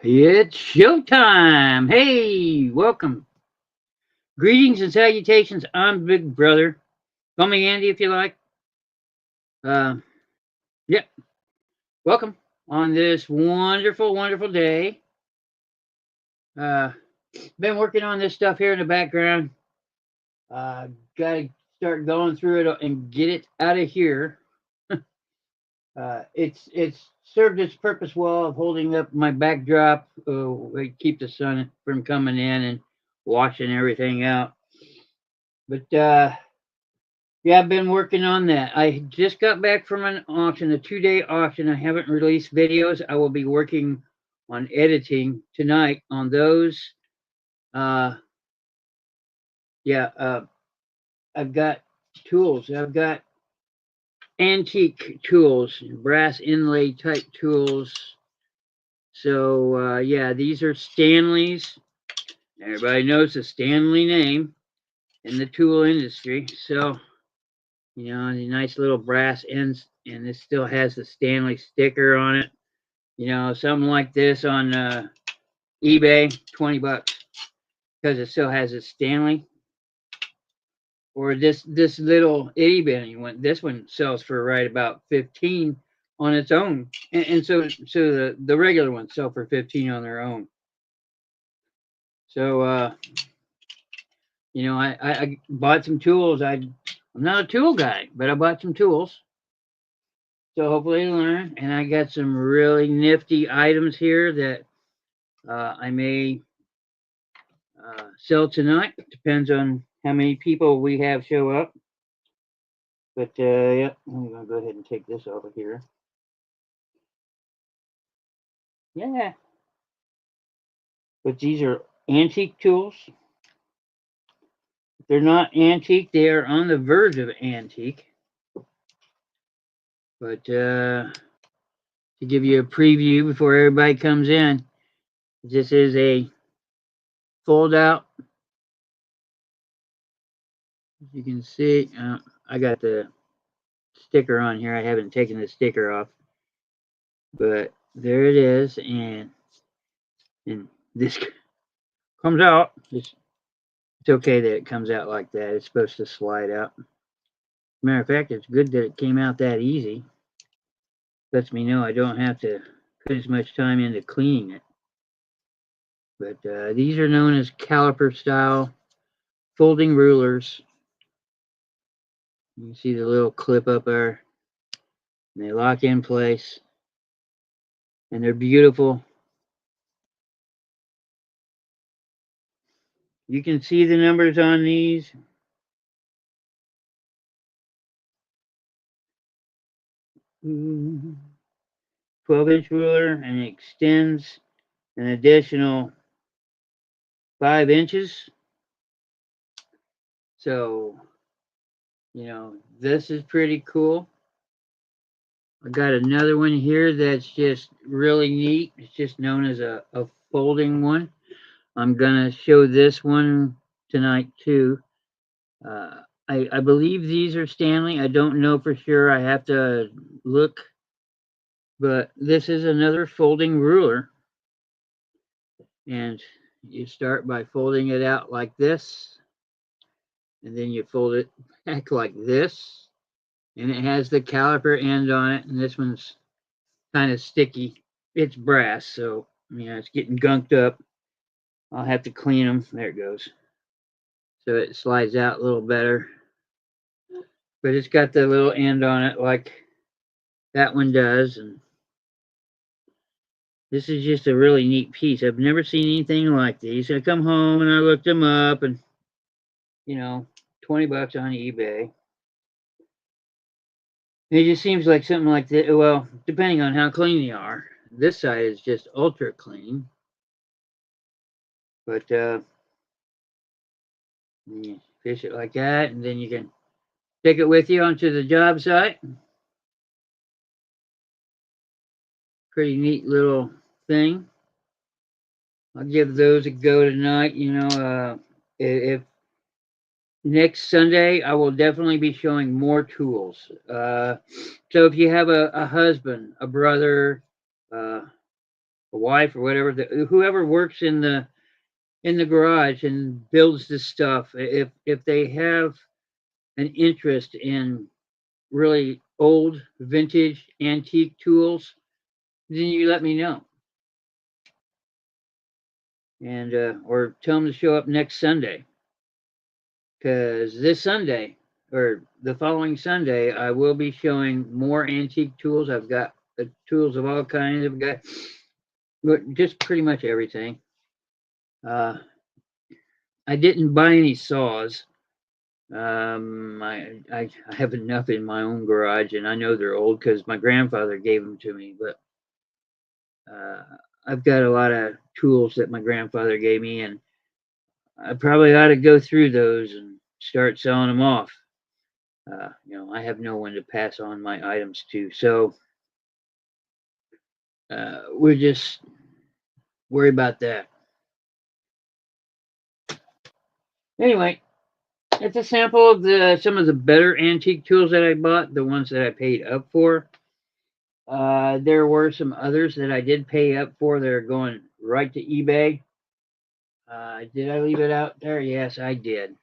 It's showtime. Hey, welcome. Greetings and salutations. I'm Big Brother. Call me Andy if you like. Uh, yep. Welcome on this wonderful, wonderful day. Uh, been working on this stuff here in the background. Got to start going through it and get it out of here. It's served its purpose well of holding up my backdrop, keep the sun from coming in and washing everything out. But yeah, I've been working on that. I just got back from an auction, a 2-day auction. I haven't released videos. I will be working on editing tonight on those. Uh, yeah, I've got tools. I've got antique tools, brass inlay type tools. So yeah, these are Stanley's. Everybody knows the Stanley name in the tool industry. So the nice little brass ends, and this still has the Stanley sticker on it. Something like this on eBay, $20 because it still has a Stanley. Or this little itty bitty one. This one sells for right about 15 on its own, and so the regular ones sell for 15 on their own. So I bought some tools. I'm not a tool guy, but I bought some tools. So hopefully I learn. And I got some really nifty items here that I may sell tonight. Depends on how many people we have show up. But yeah, I'm gonna go ahead and take this over here. Yeah. But these are antique tools. If they're not antique, they are on the verge of antique. But to give you a preview before everybody comes in, this is a fold out. As you can see, I got the sticker on here. I haven't taken the sticker off, but there it is, and this comes out. It's okay that it comes out like that. It's supposed to slide out. Matter of fact, it's good that it came out that easy. Lets me know I don't have to put as much time into cleaning it. But these are known as caliper style folding rulers. You can see the little clip up there, and they lock in place, and they're beautiful. You can see the numbers on these. Mm-hmm. 12-inch ruler, and it extends an additional 5 inches. So, this is pretty cool. I got another one here that's just really neat. It's just known as a folding one. I'm going to show this one tonight too. I believe these are Stanley. I don't know for sure. I have to look. But this is another folding ruler. And you start by folding it out like this. And then you fold it back like this. And it has the caliper end on it. And this one's kind of sticky. It's brass, so it's getting gunked up. I'll have to clean them. There it goes. So it slides out a little better. But it's got the little end on it like that one does. And this is just a really neat piece. I've never seen anything like these. I come home and I looked them up, and $20 on eBay. It just seems like something like that. Well, depending on how clean they are. This side is just ultra clean. But you fish it like that, and then you can take it with you onto the job site. Pretty neat little thing. I'll give those a go tonight. If next Sunday, I will definitely be showing more tools. So if you have a husband, a brother, a wife or whatever, whoever works in the garage and builds this stuff, if they have an interest in really old vintage antique tools, then you let me know. And or tell them to show up next Sunday, because this Sunday or the following Sunday I will be showing more antique tools. I've got tools of all kinds. I've got just pretty much everything. I didn't buy any saws. I have enough in my own garage, and I know they're old because my grandfather gave them to me. But I've got a lot of tools that my grandfather gave me, and I probably ought to go through those and start selling them off. I have no one to pass on my items to, so we're just worry about that. Anyway, it's a sample of some of the better antique tools that I bought, the ones that I paid up for. There were some others that I did pay up for that are going right to eBay. Did I leave it out there? Yes, I did.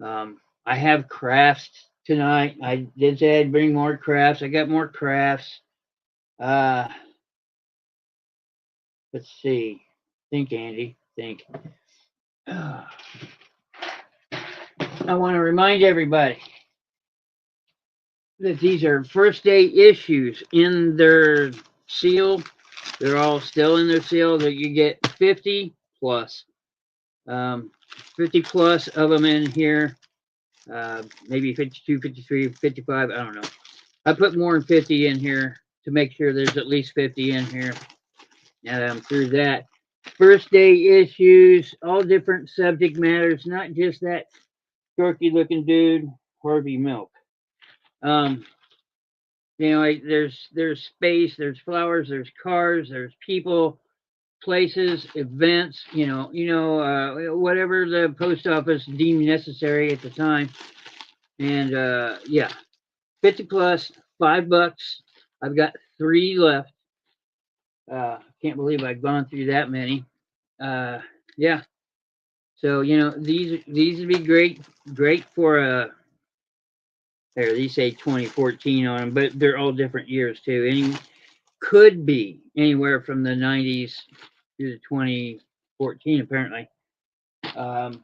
I have crafts tonight. I did say I'd bring more crafts. I got more crafts. Let's see. Think, Andy. Think. I want to remind everybody that these are first day issues in their seal. They're all still in their seal. That you get 50 plus. 50 plus of them in here. Maybe 52, 53, 55. I don't know. I put more than 50 in here to make sure there's at least 50 in here. Now that I'm through that. First day issues, all different subject matters, not just that dorky looking dude, Harvey Milk. There's space, there's flowers, there's cars, there's people, places, events, whatever the post office deemed necessary at the time. And yeah, 50 plus, $5. I've got 3 left. Can't believe I've gone through that many. Yeah. So these would be great for a. There, these say 2014 on them, but they're all different years too. Any could be anywhere from the 90s to 2014 apparently. $5.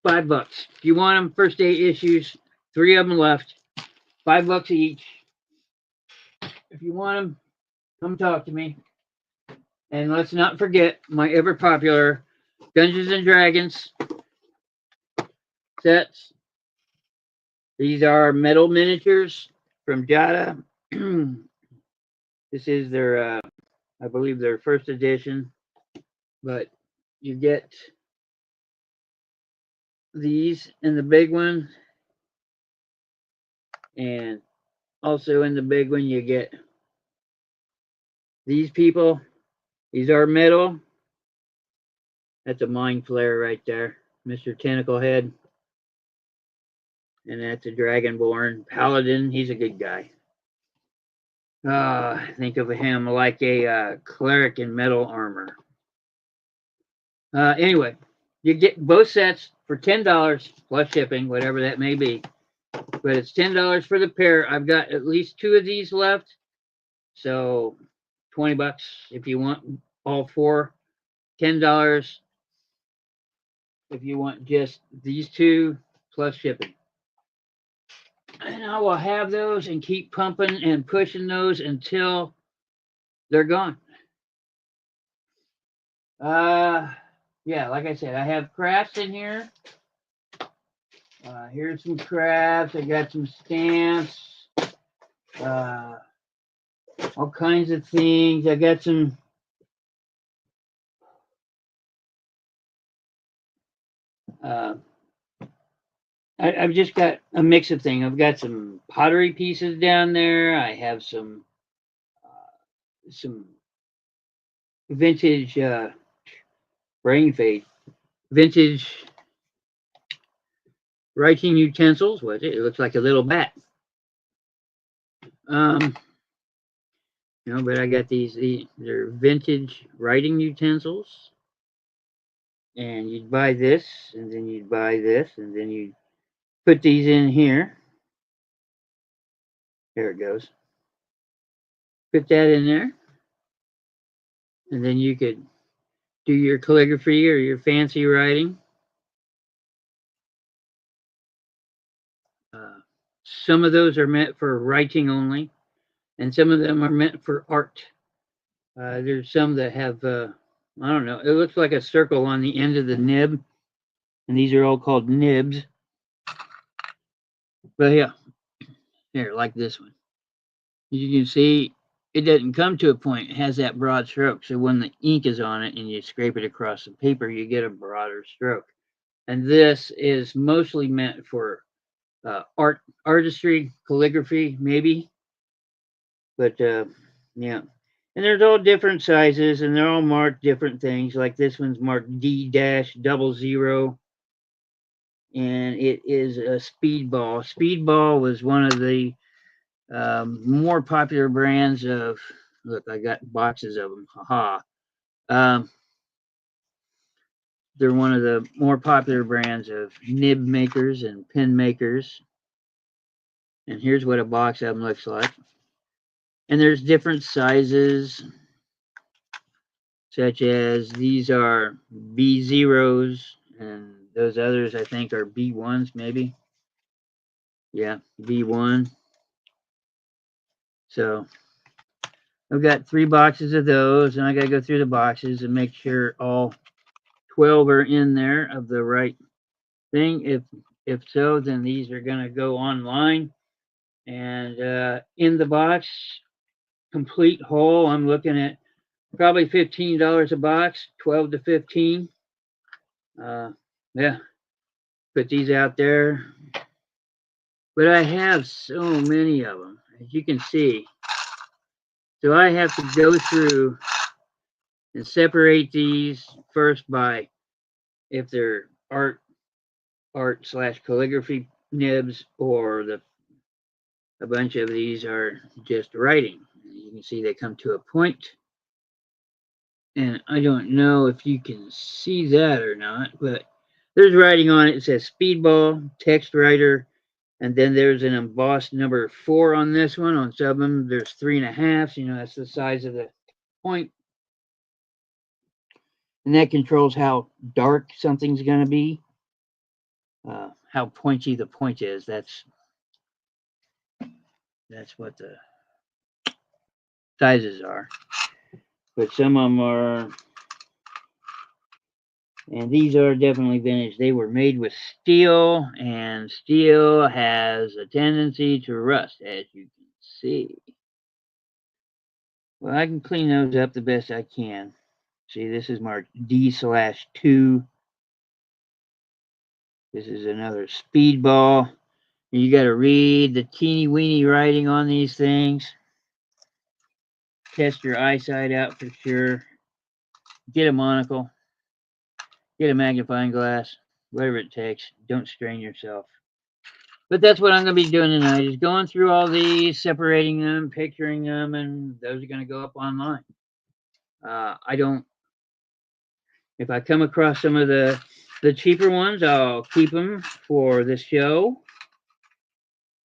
If you want them, first day issues, 3 of them left. $5 each. If you want them, come talk to me. And let's not forget my ever popular Dungeons and Dragons sets. These are metal miniatures from Jada. This is their, I believe, their first edition. But you get these in the big one. And also in the big one, you get these people. These are metal. That's a mind flare right there. Mr. Tentacle Head. And that's a Dragonborn Paladin. He's a good guy. Think of him like a cleric in metal armor. Anyway, you get both sets for $10 plus shipping, whatever that may be. But it's $10 for the pair. I've got at least 2 of these left. So $20 if you want all 4. $10 if you want just these 2 plus shipping. And I will have those and keep pumping and pushing those until they're gone. Yeah, like I said, I have crafts in here. Here's some crafts. I got some stamps. All kinds of things. I got some. I've just got a mix of things. I've got some pottery pieces down there. I have some vintage brain fade, vintage writing utensils. What it looks like a little bat. You know, but I got they're vintage writing utensils. And you'd buy this, and then you'd buy this, and then you'd put these in here. There it goes. Put that in there, and then you could do your calligraphy or your fancy writing. Uh, some of those are meant for writing only, and some of them are meant for art. There's some that have, I don't know, it looks like a circle on the end of the nib, and these are all called nibs. But yeah, here, like this one. You can see it doesn't come to a point. It has that broad stroke. So when the ink is on it and you scrape it across the paper, you get a broader stroke. And this is mostly meant for artistry, calligraphy, maybe. But yeah. And there's all different sizes and they're all marked different things. Like this one's marked D-00. And it is a speedball. Speedball was one of the more popular brands of, look, I got boxes of them. Haha. Um, they're one of the more popular brands of nib makers and pen makers. And here's what a box of them looks like. And there's different sizes, such as these are B0s, and those others I think are B1s, maybe. Yeah, B1. So I've got 3 boxes of those, and I got to go through the boxes and make sure all 12 are in there of the right thing. If so, then these are going to go online. And in the box, complete whole, I'm looking at probably $15 a box, 12 to 15. Yeah, put these out there. But I have so many of them, as you can see. So I have to go through and separate these first by if they're art slash calligraphy nibs, or a bunch of these are just writing. You can see they come to a point, and I don't know if you can see that or not, but there's writing on it. It says Speedball text writer, and then there's an embossed number 4 on this one. On some of them, there's 3.5. You know, that's the size of the point, and that controls how dark something's going to be. How pointy the point is. That's what the sizes are. But some of them are, and these are definitely vintage. They were made with steel, and steel has a tendency to rust, as you can see. Well, I can clean those up the best I can. See, this is marked D/2. This is another speedball. You got to read the teeny weeny writing on these things. Test your eyesight out for sure. Get a monocle. Get a magnifying glass. Whatever it takes. Don't strain yourself. But that's what I'm going to be doing tonight, is going through all these, separating them, picturing them, and those are going to go up online. I don't, if I come across some of the cheaper ones, I'll keep them for the show.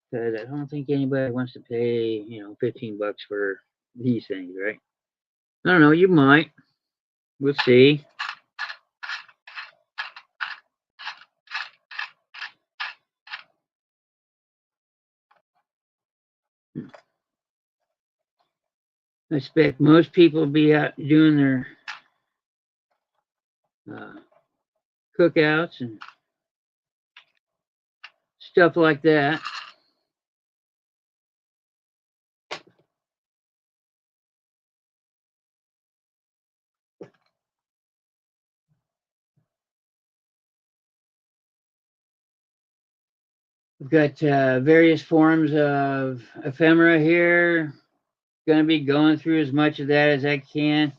Because I don't think anybody wants to pay, $15 for these things, right? I don't know, you might. We'll see. I expect most people will be out doing their cookouts and stuff like that. We've got various forms of ephemera here. Going to be going through as much of that as I can.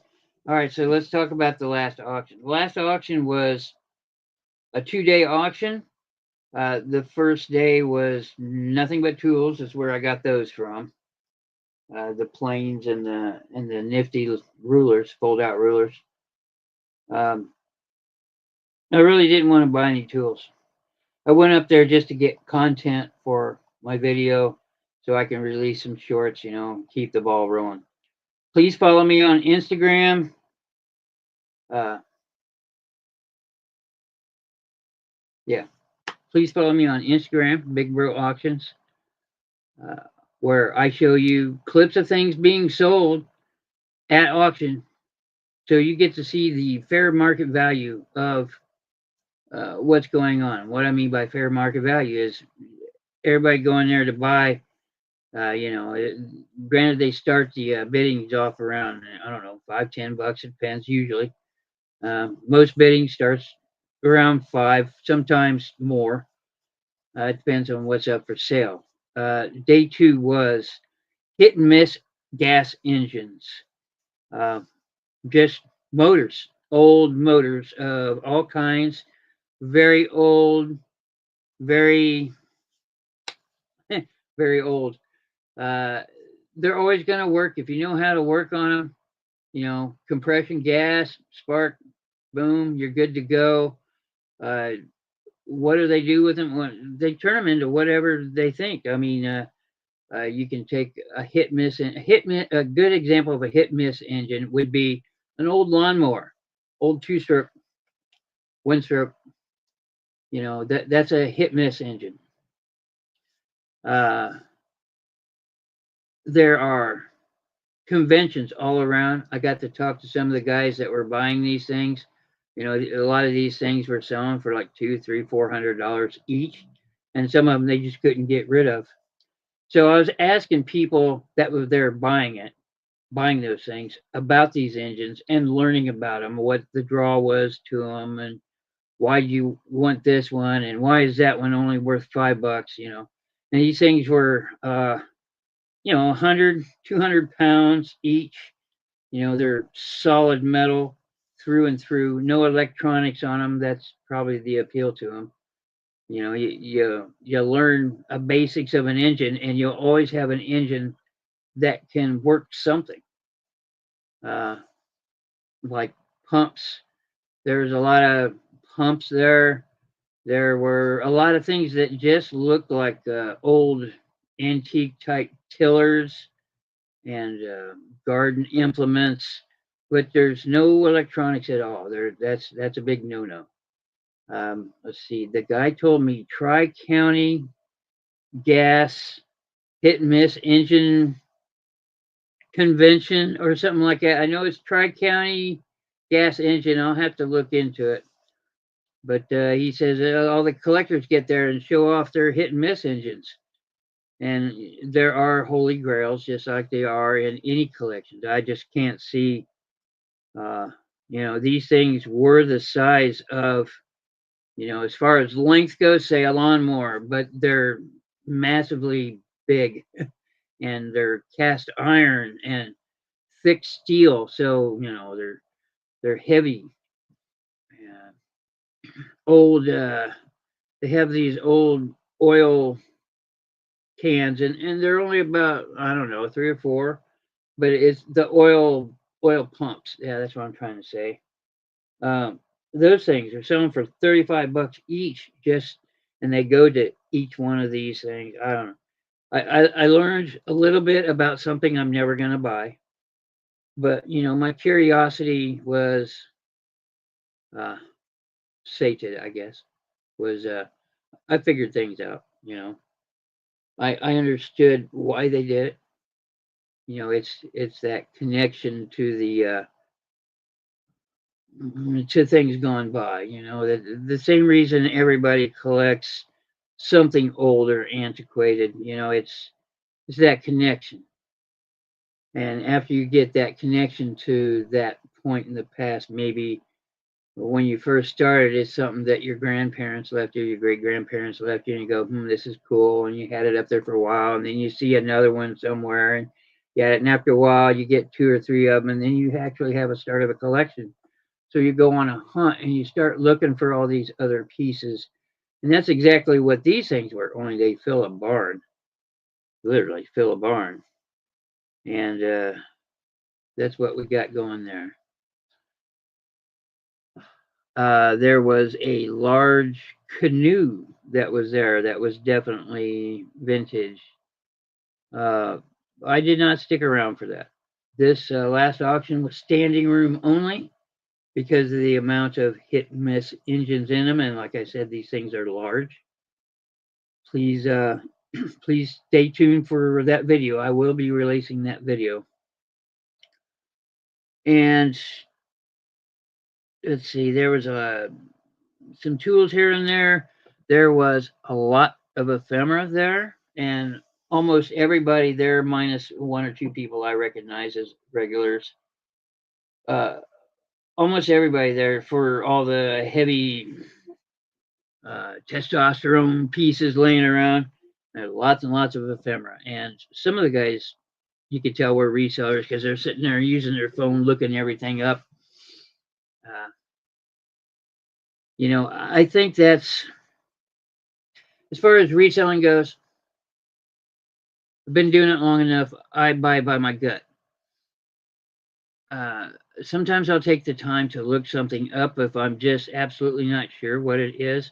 All right, so let's talk about the last auction. The last auction was a 2-day auction. The first day was nothing but tools. Is where I got those from. the planes and the nifty rulers, fold out rulers. Um, I really didn't want to buy any tools. I went up there just to get content for my video so I can release some shorts, keep the ball rolling. Please follow me on Instagram. Uh, yeah, please follow me on Instagram, Big Bro Auctions, uh, where I show you clips of things being sold at auction. So you get to see the fair market value of what's going on. What I mean by fair market value is everybody going there to buy. Granted, they start the biddings off around, I don't know, $5, $10. It depends. Usually, most bidding starts around 5, sometimes more. It depends on what's up for sale. Day 2 was hit and miss gas engines, uh, just motors, old motors of all kinds, very old, very, very old. Uh, they're always going to work if you know how to work on them. Compression gas, spark, boom, you're good to go. Uh, what do they do with them? They turn them into whatever they think. I mean, you can take a hit miss and a good example of a hit miss engine would be an old lawnmower, old two stroke, one stroke. That's a hit miss engine. Uh, there are conventions all around. I got to talk to some of the guys that were buying these things. A lot of these things were selling for like $200, $300, $400 each, and some of them they just couldn't get rid of. So I was asking people that were there buying those things about these engines and learning about them, what the draw was to them, and why you want this one, and why is that one only worth $5. And these things were 100, 200 pounds each. They're solid metal through and through, no electronics on them. That's probably the appeal to them. You learn a basics of an engine, and you'll always have an engine that can work something. Uh, like pumps. There's a lot of pumps there. There were a lot of things that just looked like old antique type tillers and garden implements, but there's no electronics at all. That's a big no-no. Let's see. The guy told me Tri-County gas hit and miss engine convention or something like that. I know it's Tri-County gas engine. I'll have to look into it. But he says all the collectors get there and show off their hit and miss engines. And there are holy grails, just like they are in any collections. I just can't see, these things were the size of, as far as length goes, say a lawnmower, but they're massively big and they're cast iron and thick steel. So, they're heavy. Uh, old, they have these old oil cans and they're only about, I don't know, 3 or 4, but it's the oil pumps. Yeah, that's what I'm trying to say. Um, those things are selling for $35 each, and they go to each one of these things. I don't know. I learned a little bit about something I'm never going to buy, but my curiosity was uh, sated, I guess. Was I figured things out. I understood why they did it. It's that connection to the to things gone by. The same reason everybody collects something old or antiquated. It's that connection, and after you get that connection to that point in the past, maybe when you first started, it's something that your grandparents left you, your great grandparents left you, and you go, this is cool, and you had it up there for a while, and then you see another one somewhere, and and after a while, you get 2 or 3 of them, and then you actually have a start of a collection. So you go on a hunt and you start looking for all these other pieces. And that's exactly what these things were, only they fill a barn, literally fill a barn. And that's what we got going there. There was a large canoe that was there that was definitely vintage. Uh, I did not stick around for that. This last auction was standing room only because of the amount of hit and miss engines in them. And like I said, these things are large. Please, please stay tuned for that video. I will be releasing that video. And let's see, there was some tools here and there. There was a lot of ephemera there, and almost everybody there, minus one or two people I recognize as regulars. Uh, Almost everybody there for all the heavy testosterone pieces laying around. There's lots and lots of ephemera, and some of the guys you could tell were resellers because they're sitting there using their phone, looking everything up. Uh, I think that's as far as reselling goes. I've been doing it long enough. I buy by my gut. Uh, Sometimes I'll take the time to look something up if I'm just absolutely not sure what it is.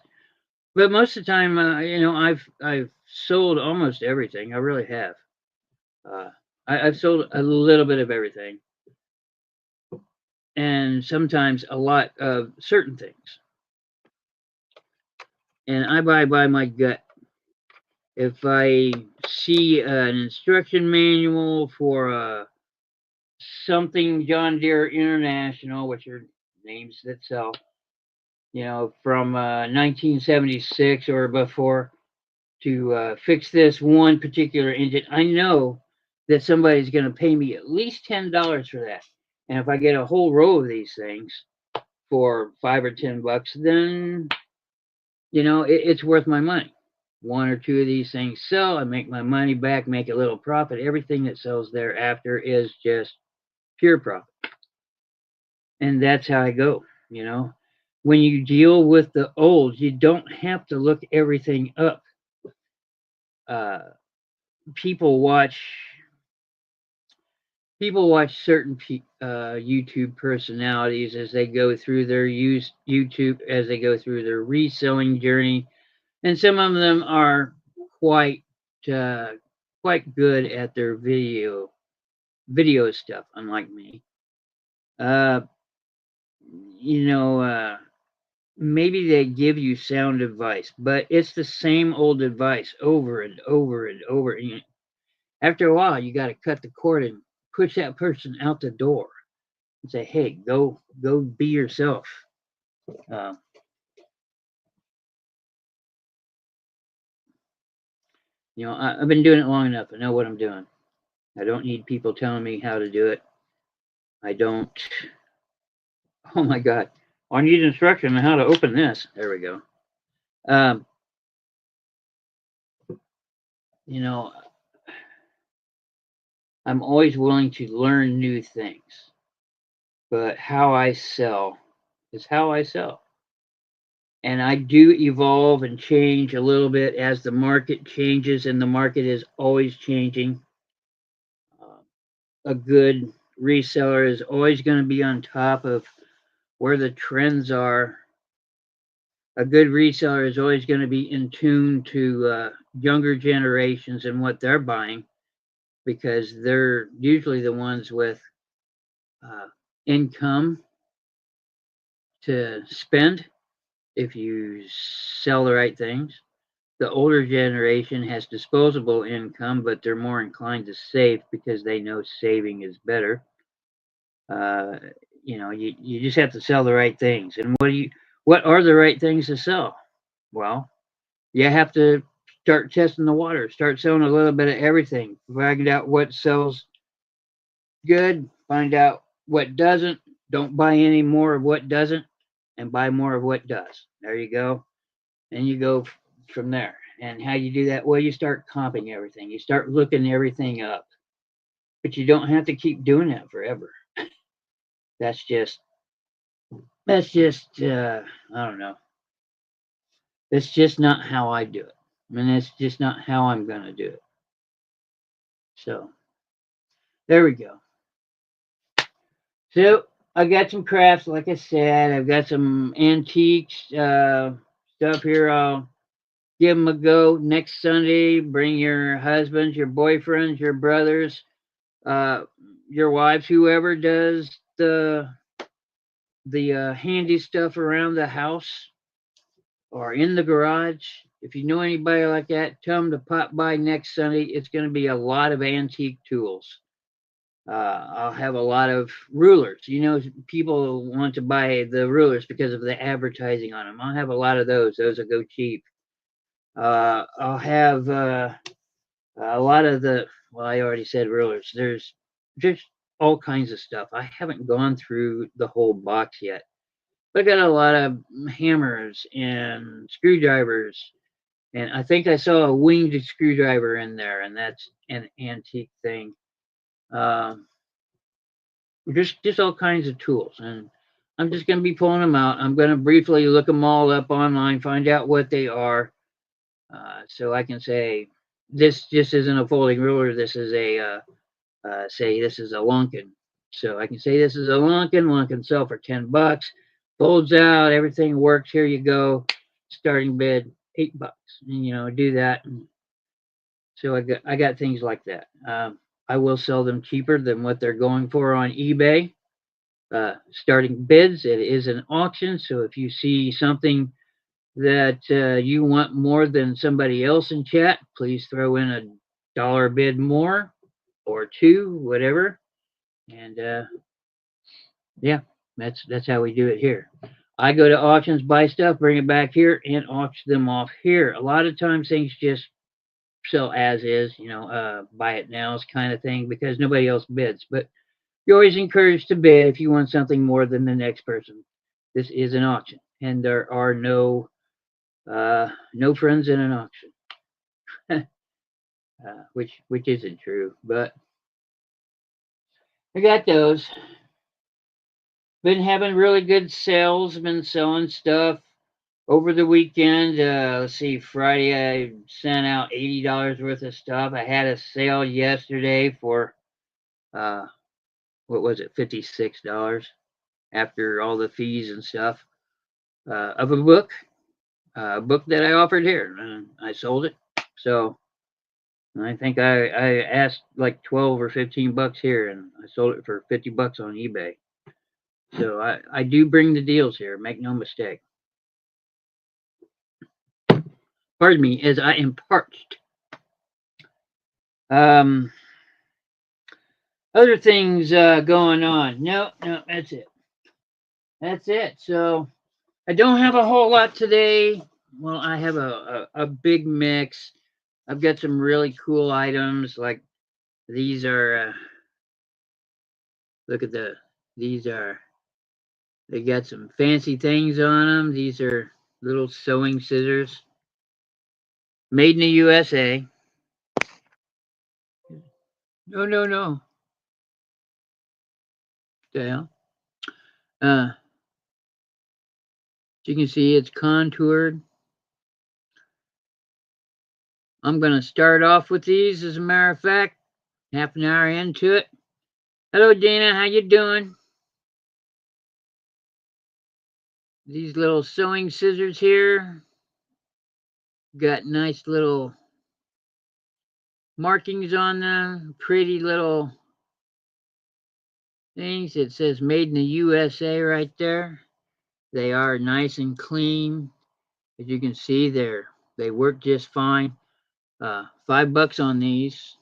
But most of the time, I've sold almost everything. I really have. Uh, I've sold a little bit of everything, and sometimes a lot of certain things. And I buy by my gut. If I see an instruction manual for something John Deere International, which are names that sell, from 1976 or before, to fix this one particular engine, I know that somebody's going to pay me at least $10 for that. And if I get a whole row of these things for $5 or $10, then it's worth my money. One or two of these things sell, I make my money back, make a little profit. Everything that sells thereafter is just pure profit. And that's how I go, When you deal with the old, you don't have to look everything up. Uh, people watch certain YouTube personalities as they go through their YouTube, as they go through their reselling journey, and some of them are quite uh, quite good at their video stuff, unlike me. Uh, you know, maybe they give you sound advice, but it's the same old advice over and over and over. And after a while, you got to cut the cord and push that person out the door and say, "Hey, go be yourself." Uh, I've been doing it long enough. I know what I'm doing. I don't need people telling me how to do it. I don't. Oh my God! I need instruction on how to open this. There we go. Um, you know, I'm always willing to learn new things, but how I sell is how I sell. And I do evolve and change a little bit as the market changes, and the market is always changing. Uh, a good reseller is always going to be on top of where the trends are. A good reseller is always going to be in tune to younger generations and what they're buying because they're usually the ones with uh, income to spend if you sell the right things. The older generation has disposable income, but they're more inclined to save because they know saving is better. Uh, you just have to sell the right things. And what are the right things to sell? Well, you have to start testing the water, start selling a little bit of everything, find out what sells good, find out what doesn't, don't buy any more of what doesn't, and buy more of what does. There you go. And you go from there. And how you do that? Well, you start comping everything. You start looking everything up. But you don't have to keep doing that forever. That's just I don't know. That's just not how I do it. I mean, that's just not how I'm gonna do it. So There we go. So I got some crafts, like I said. I've got some antiques stuff here. I'll give them a go next Sunday. Bring your husbands, your boyfriends, your brothers, uh, your wives, whoever does the handy stuff around the house or in the garage. If you know anybody like that, tell them to pop by next Sunday. It's going to be a lot of antique tools. I'll have a lot of rulers. You know, people want to buy the rulers because of the advertising on them. I'll have a lot of those. Those will go cheap. I'll have a lot of the. Well, I already said rulers. There's just all kinds of stuff. I haven't gone through the whole box yet. I got a lot of hammers and screwdrivers, and I think I saw a winged screwdriver in there, and that's an antique thing. Um, just all kinds of tools, and I'm just going to be pulling them out. I'm going to briefly look them all up online, find out what they are, so I can say this just isn't a folding ruler. This is a say this is a Lunkin. So I can say this is a Lunkin. Lunkin sell for $10. Folds out, everything works. Here you go. Starting bid $8, and do that. And so I got things like that. I will sell them cheaper than what they're going for on eBay. Starting bids. It is an auction, so if you see something that you want more than somebody else in chat, please throw in a dollar bid more or two, whatever. And yeah, that's how we do it here. I go to auctions, buy stuff, bring it back here, and auction them off here. A lot of times things just sell as is, buy it now kind of thing because nobody else bids. But you're always encouraged to bid if you want something more than the next person. This is an auction, and there are no friends in an auction, which isn't true. But I got those. Been having really good sales. Been selling stuff over the weekend. Let's see, Friday I sent out $80 worth of stuff. I had a sale yesterday for uh, what was it, $56 after all the fees and stuff of a book that I offered here, and I sold it. So I think I asked like 12 or $15 here, and I sold it for $50 on eBay. So I do bring the deals here. Make no mistake. Pardon me, as I am parched. Um, Other things going on. No, that's it. That's it. So I don't have a whole lot today. Well, I have a big mix. I've got some really cool items like these are. Look at these are. They got some fancy things on them. These are little sewing scissors, made in the USA. No, no, no. The hell? As you can see, it's contoured. I'm going to start off with these, as a matter of fact, half an hour into it. Hello, Dana. How you doing? These little sewing scissors here got nice little markings on them. Pretty little things. It says made in the USA right there. They are nice and clean. As you can see, they work just fine. $5 on these.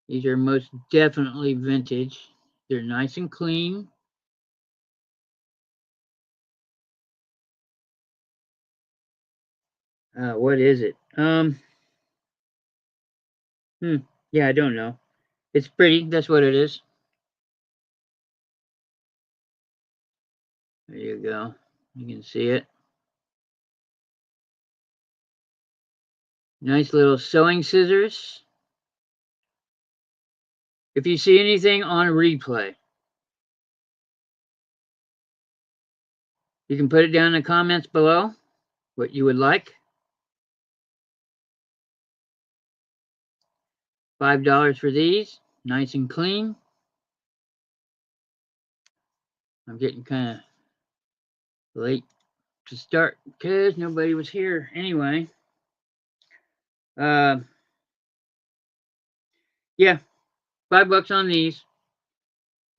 These are most definitely vintage. They're nice and clean. What is it? Yeah, I don't know. It's pretty. That's what it is. There you go. You can see it. Nice little sewing scissors. If you see anything on replay, you can put it down in the comments below what you would like. $5 for these. nice and clean. I'm getting kind of late to start because nobody was here anyway. Uh, yeah, $5 on these.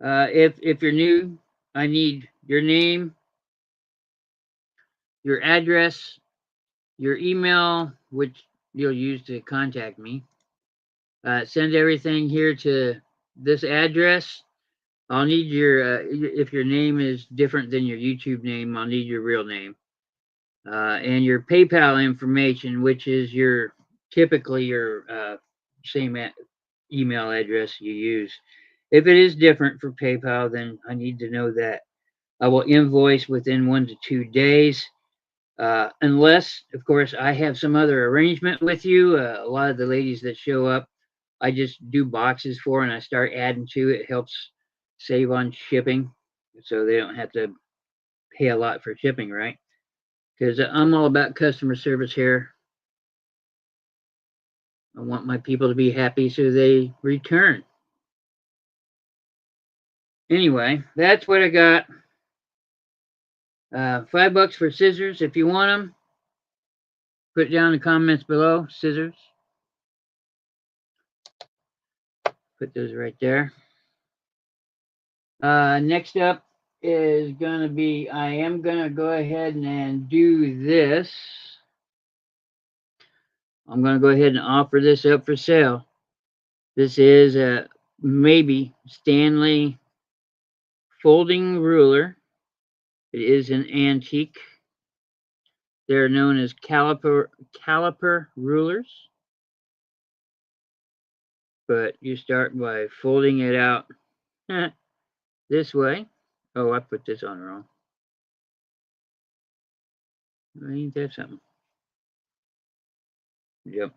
If you're new, I need your name, your address, your email, which you'll use to contact me. Send everything here to this address. I'll need your if your name is different than your YouTube name, I'll need your real name. And your PayPal information, which is your typically your same email address you use. If it is different for PayPal, then I need to know that. I will invoice within 1 to 2 days, unless, of course, I have some other arrangement with you. A lot of the ladies that show up, I just do boxes for, and I start adding to it. It helps save on shipping, so they don't have to pay a lot for shipping, right? Because I'm all about customer service here. I want my people to be happy so they return. Anyway, that's what I got. $5 for scissors if you want them. Put it down in the comments below. Scissors. Put those right there. Next up is going to be, I am going to go ahead and do this. I'm going to go ahead and offer this up for sale. This is a maybe Stanley folding ruler. It is an antique. They're known as caliper rulers. But you start by folding it out this way. Oh, I put this on wrong. Ain't that something? Yep.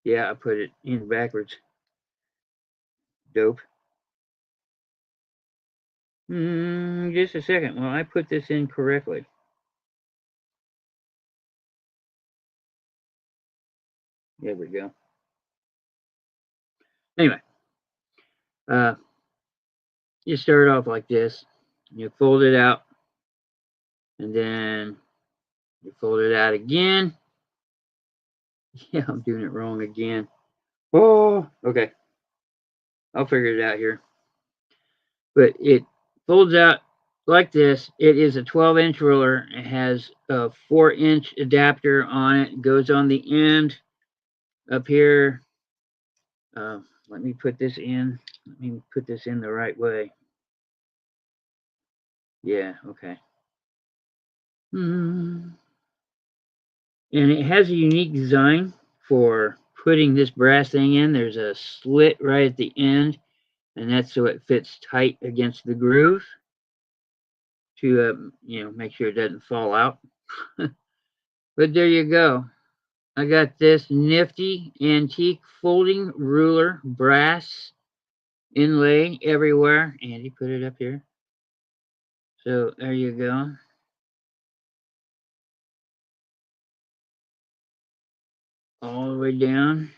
Yeah, I put it in backwards. Dope. Just a second. Well, I put this in correctly. There we go. Anyway, you start off like this. You fold it out, and then you fold it out again. Yeah, I'm doing it wrong again. Oh, okay. I'll figure it out here. But it folds out like this. It is a 12-inch ruler. It has a 4-inch adapter on it. It goes on the end up here. Let me put this in. Let me put this in the right way. Yeah, okay. And it has a unique design for putting this brass thing in. There's a slit right at the end, and that's so it fits tight against the groove to make sure it doesn't fall out. But there you go. I got this nifty antique folding ruler, brass inlay everywhere. Andy, put it up here. So there you go. All the way down.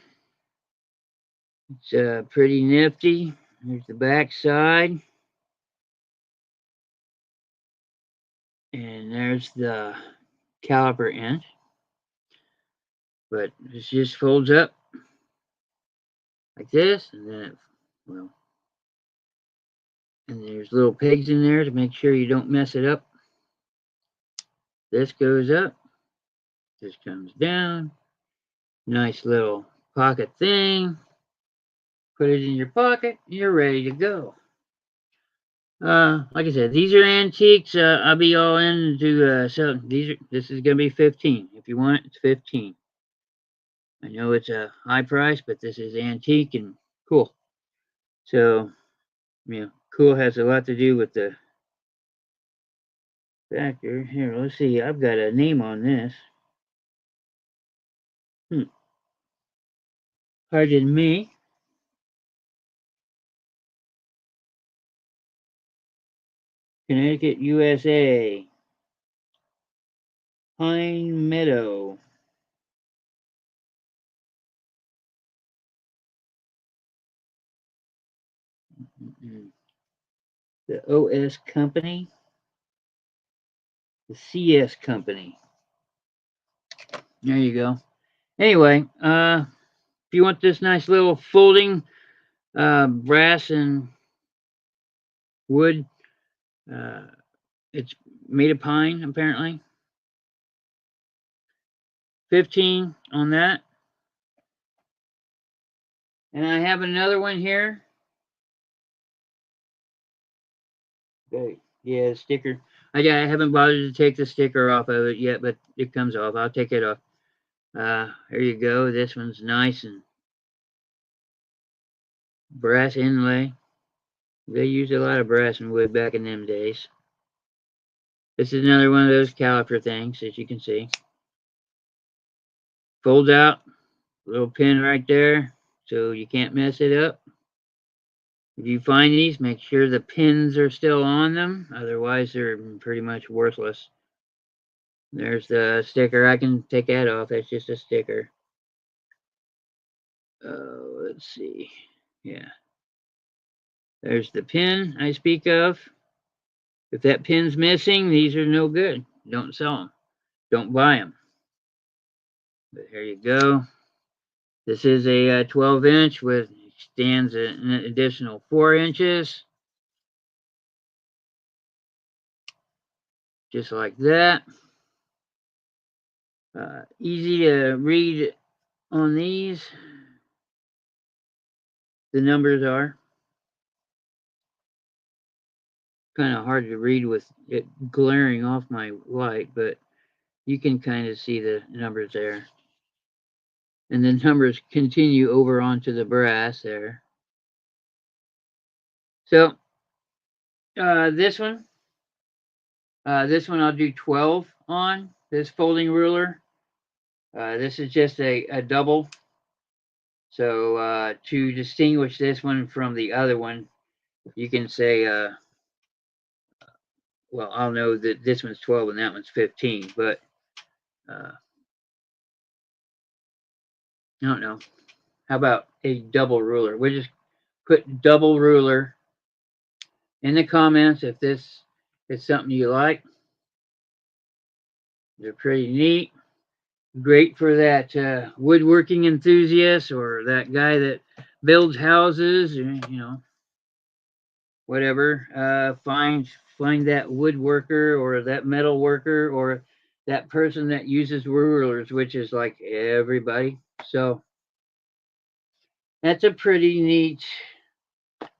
It's pretty nifty. There's the back side. And there's the caliper end. But this just folds up like this, and then and there's little pegs in there to make sure you don't mess it up. This goes up, this comes down. Nice little pocket thing. Put it in your pocket, you're ready to go. Like I said, these are antiques. I'll be all in to sell. This is gonna be 15. If you want it, it's 15. I know it's a high price, but this is antique and cool. So, cool has a lot to do with the factor. Here, let's see. I've got a name on this. Pardon me. Connecticut, USA. Pine Meadow. The OS company, the CS company. There you go. Anyway, if you want this nice little folding brass and wood, uh, it's made of pine apparently. 15 on that. And I have another one here. Okay. Yeah, sticker. I haven't bothered to take the sticker off of it yet, but it comes off. I'll take it off. There you go. This one's nice and brass inlay. They used a lot of brass and wood back in them days. This is another one of those caliper things, as you can see. Folds out, little pin right there, so you can't mess it up. If you find these, make sure the pins are still on them, otherwise they're pretty much worthless. There's the sticker. I can take that off. That's just a sticker. Let's see. Yeah. There's the pin I speak of. If that pin's missing, these are no good. Don't sell them. Don't buy them. But here you go. This is a 12-inch with extends an additional 4 inches. Just like that. Easy to read on these. The numbers are kind of hard to read with it glaring off my light, but you can kind of see the numbers there. And the numbers continue over onto the brass there. So this one I'll do 12 on this folding ruler. This is just a double. So to distinguish this one from the other one, you can say, well, I'll know that this one's 12 and that one's 15, but I don't know. How about a double ruler? We'll just put double ruler in the comments if this is something you like. They're pretty neat. Great for that woodworking enthusiast or that guy that builds houses, whatever. Find that woodworker or that metal worker or that person that uses rulers, which is like everybody. So that's a pretty neat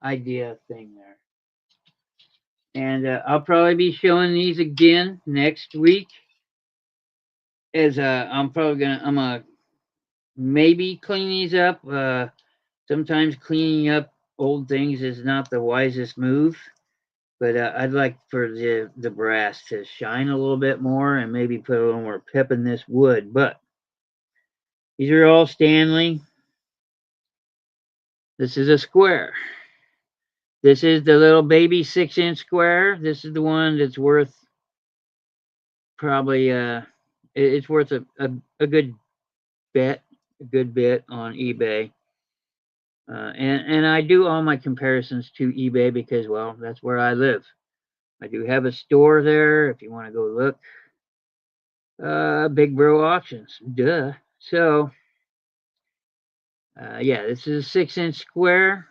idea thing there. And I'll probably be showing these again next week. As I'm gonna maybe clean these up. Sometimes cleaning up old things is not the wisest move, but I'd like for the brass to shine a little bit more and maybe put a little more pep in this wood. But these are all Stanley. This is a square. This is the little baby 6-inch square. This is the one that's worth probably it's worth a good bet, a good bit on eBay. And I do all my comparisons to eBay because, well, that's where I live. I do have a store there if you want to go look. Big Bro Auctions, duh. So, yeah, this is a 6-inch square.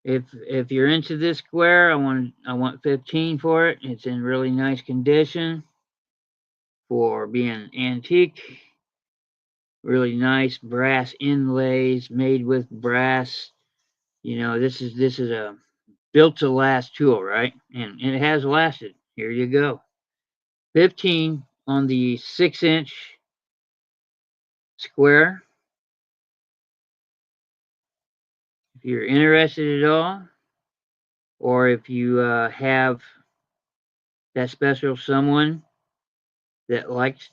If you're into this square, I want 15 for it. It's in really nice condition for being antique. Really nice brass inlays made with brass. This is a built to last tool, right? And it has lasted. Here you go. 15 on the 6-inch square. If you're interested at all, or if you have that special someone that likes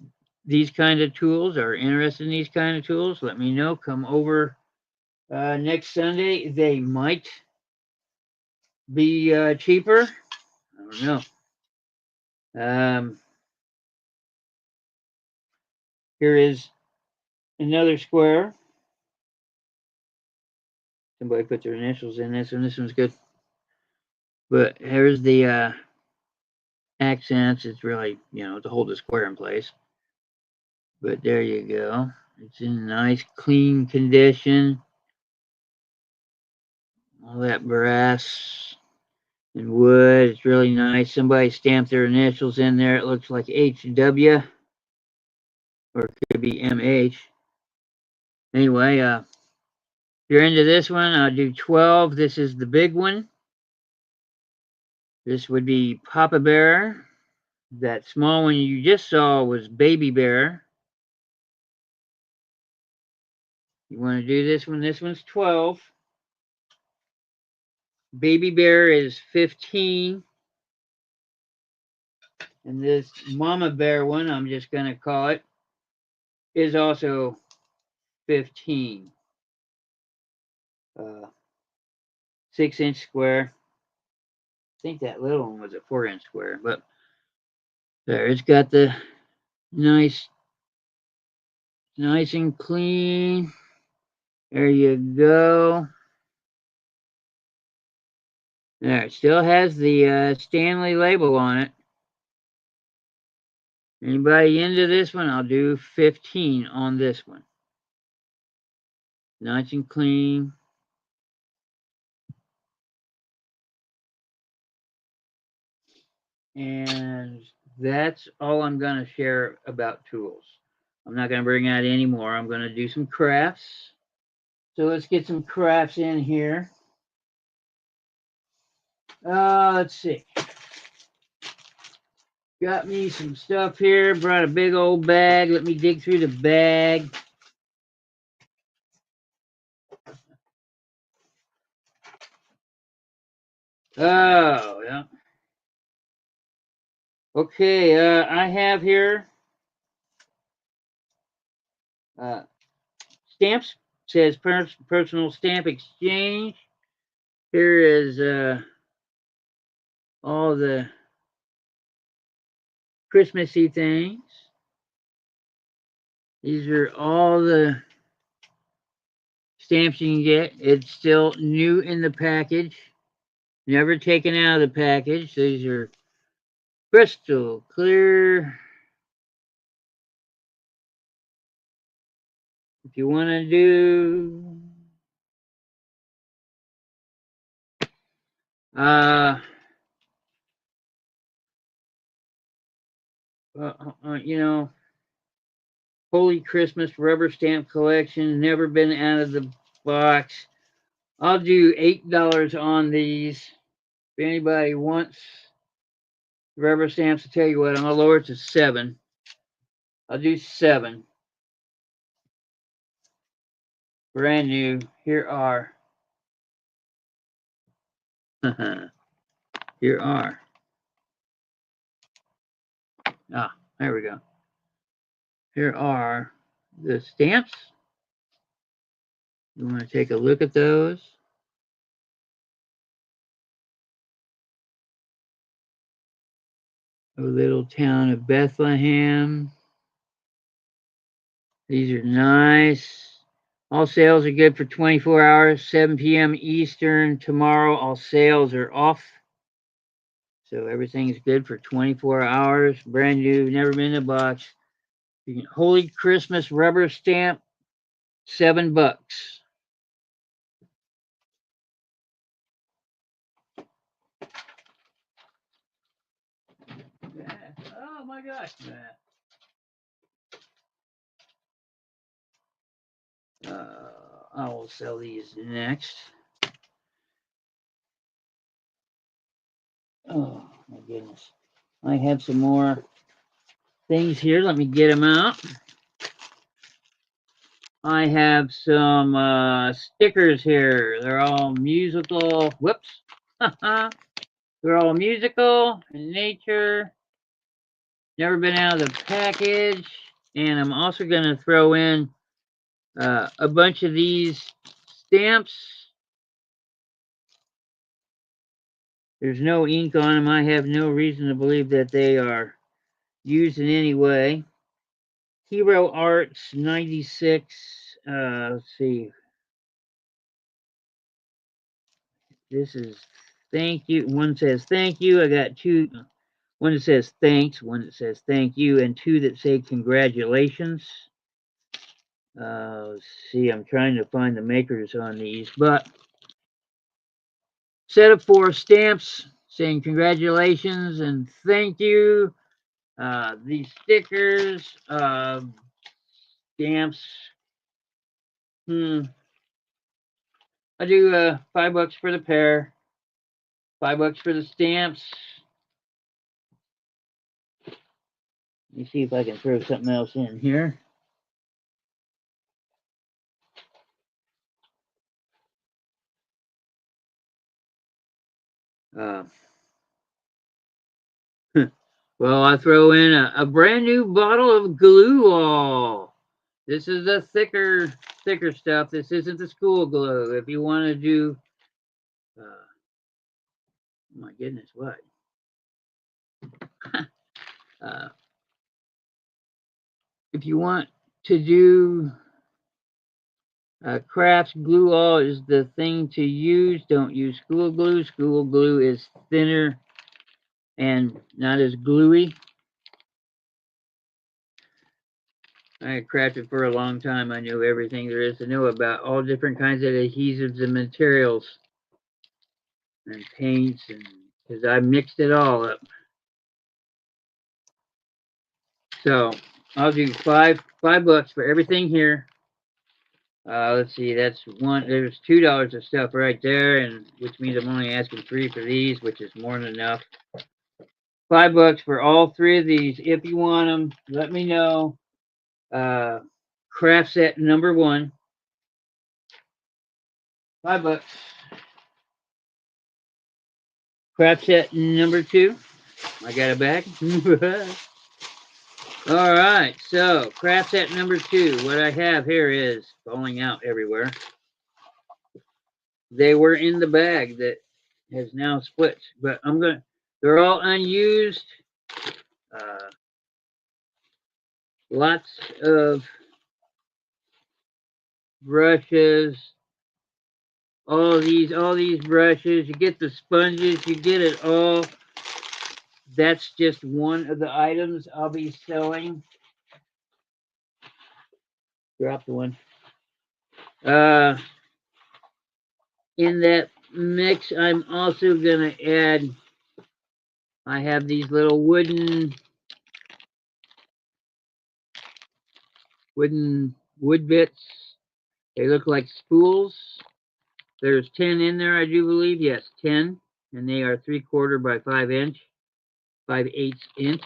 these kind of tools or interested in these kind of tools, let me know. Come over next Sunday. They might be cheaper. I don't know. Here is another square. Somebody put their initials in this one. This one's good. But here's the accents. It's really, to hold the square in place. But there you go. It's in nice, clean condition. All that brass and wood. It's really nice. Somebody stamped their initials in there. It looks like HW, or it could be MH. Anyway, if you're into this one, I'll do 12. This is the big one. This would be Papa Bear. That small one you just saw was Baby Bear. You want to do this one? This one's 12. Baby Bear is 15. And this Mama Bear one, I'm just going to call it, is also 15. 6-inch square. I think that little one was a 4-inch square, but there, it's got the nice and clean. There you go. There, it still has the Stanley label on it. Anybody into this one? I'll do 15 on this one. Nice and clean. And that's all I'm going to share about tools. I'm not going to bring out any more. I'm going to do some crafts. So let's get some crafts in here. Let's see. Got me some stuff here. Brought a big old bag. Let me dig through the bag. Oh, yeah. Okay, I have here stamps. Says personal stamp exchange. Here is all the Christmassy things. These are all the stamps you can get. It's still new in the package. Never taken out of the package. These are crystal clear. If you want to do uh, Holy Christmas rubber stamp collection, never been out of the box. I'll do $8 on these. If anybody wants rubber stamps, I'll tell you what, I'll lower it to 7. I'll do 7. Brand new. Here are. Here are. There we go. Here are the stamps. You want to take a look at those? A little town of Bethlehem. These are nice. All sales are good for 24 hours, 7 p.m. Eastern. Tomorrow, all sales are off. So everything's good for 24 hours. Brand new, never been in a box. Holy Christmas rubber stamp, $7. Oh my gosh, Matt. I will sell these next. Oh my goodness. I have some more things here. Let me get them out. I have some stickers here. They're all musical. Whoops. They're all musical in nature. Never been out of the package. And I'm also going to throw in a bunch of these stamps. There's no ink on them. I have no reason to believe that they are used in any way. Hero Arts 96. Let's see. This is thank you. One says thank you. I got two. One that says thanks, one that says thank you, and two that say congratulations. Let's see, I'm trying to find the makers on these, but set of 4 stamps saying congratulations and thank you. These stickers, stamps. I do $5 for the pair, $5 for the stamps. Let me see if I can throw something else in here. Uh, well, I throw in a brand new bottle of glue all. This is the thicker stuff. This isn't the school glue. If you want to do, oh my goodness, what? uh, if you want to do crafts, glue all is the thing to use. Don't use school glue. School glue is thinner and not as gluey. I had crafted for a long time. I knew everything there is to know about all different kinds of adhesives and materials and paints, and because I mixed it all up. So I'll do $5 for everything here. Let's see, that's one. There's $2 of stuff right there, and which means I'm only asking 3 for these, which is more than enough. $5 for all 3 of these. If you want them, let me know. Craft set number 1. $5. Craft set number 2. I got it back. All right, so craft set number 2. What I have here is falling out everywhere. They were in the bag that has now split, but they're all unused. Lots of brushes. All these brushes. You get the sponges. You get it all. That's just one of the items I'll be selling. Drop the one. In that mix, I'm also gonna add. I have these little wooden wood bits. They look like spools. There's 10 in there, I do believe. Yes, 10, and they are 3/4 by 5/8 inch.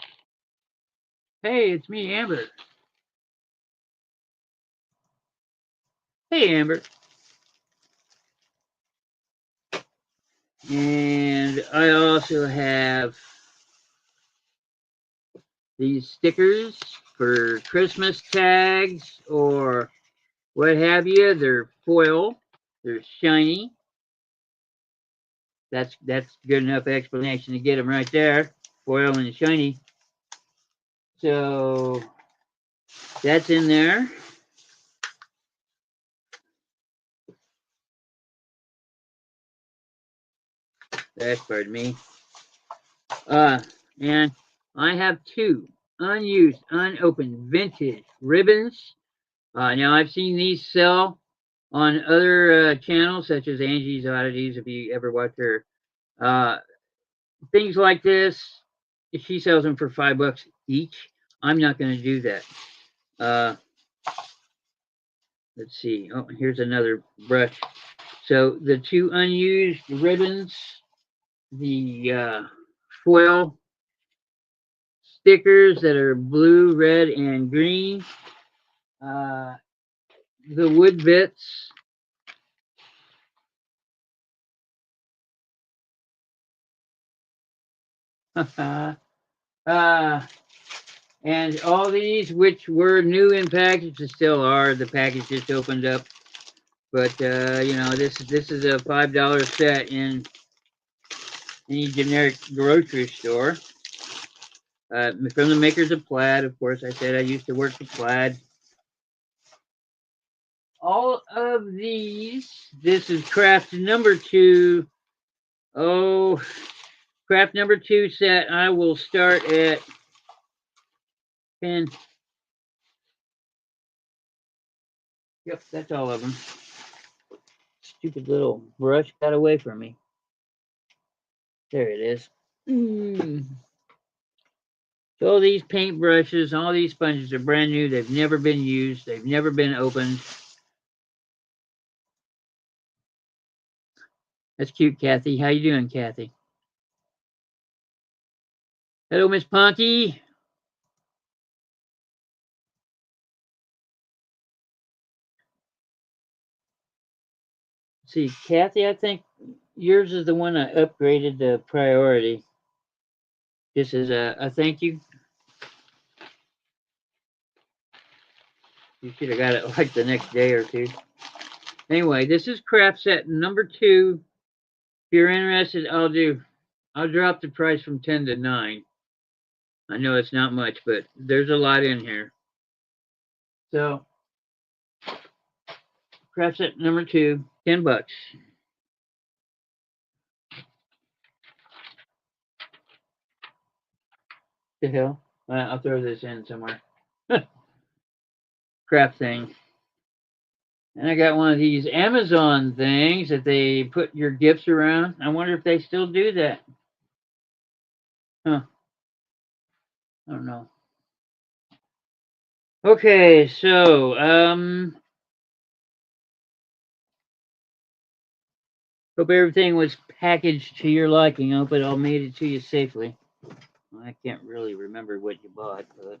Hey, it's me, Amber. Hey, Amber. And I also have these stickers for Christmas tags or what have you. They're foil. They're shiny. That's good enough explanation to get them right there. Foil and shiny. So that's in there. That's pardon me. And I have 2 unused, unopened vintage ribbons. Now I've seen these sell on other channels such as Angie's Oddities. If you ever watch her, things like this, she sells them for $5 each. I'm not going to do that. Let's see. Oh, here's another brush. So the 2 unused ribbons, the foil stickers that are blue, red, and green, the wood bits, and all these, which were new in package, still are. The package just opened up, but you know, this is a $5 set in any generic grocery store. From the makers of Plaid, of course. I said I used to work for Plaid. All of these, this is craft number 2. Oh, craft number 2 set. I will start at 10. Yep, that's all of them. Stupid little brush got away from me. There it is. So these paint brushes, all these sponges are brand new. They've never been used. They've never been opened. That's cute, Kathy. How you doing, Kathy? Hello, Miss Punky. See, Kathy, I think yours is the one I upgraded to priority. This is a thank you. You should have got it like the next day or two. Anyway, this is craft set number 2. If you're interested, I'll drop the price from 10 to 9. I know it's not much, but there's a lot in here. So, craft set number 2, $10. The hell? I'll throw this in somewhere. Crap thing. And I got one of these Amazon things that they put your gifts around. I wonder if they still do that. Huh. I don't know. Okay, so hope everything was packaged to your liking. I hope it all made it to you safely. Well, I can't really remember what you bought, but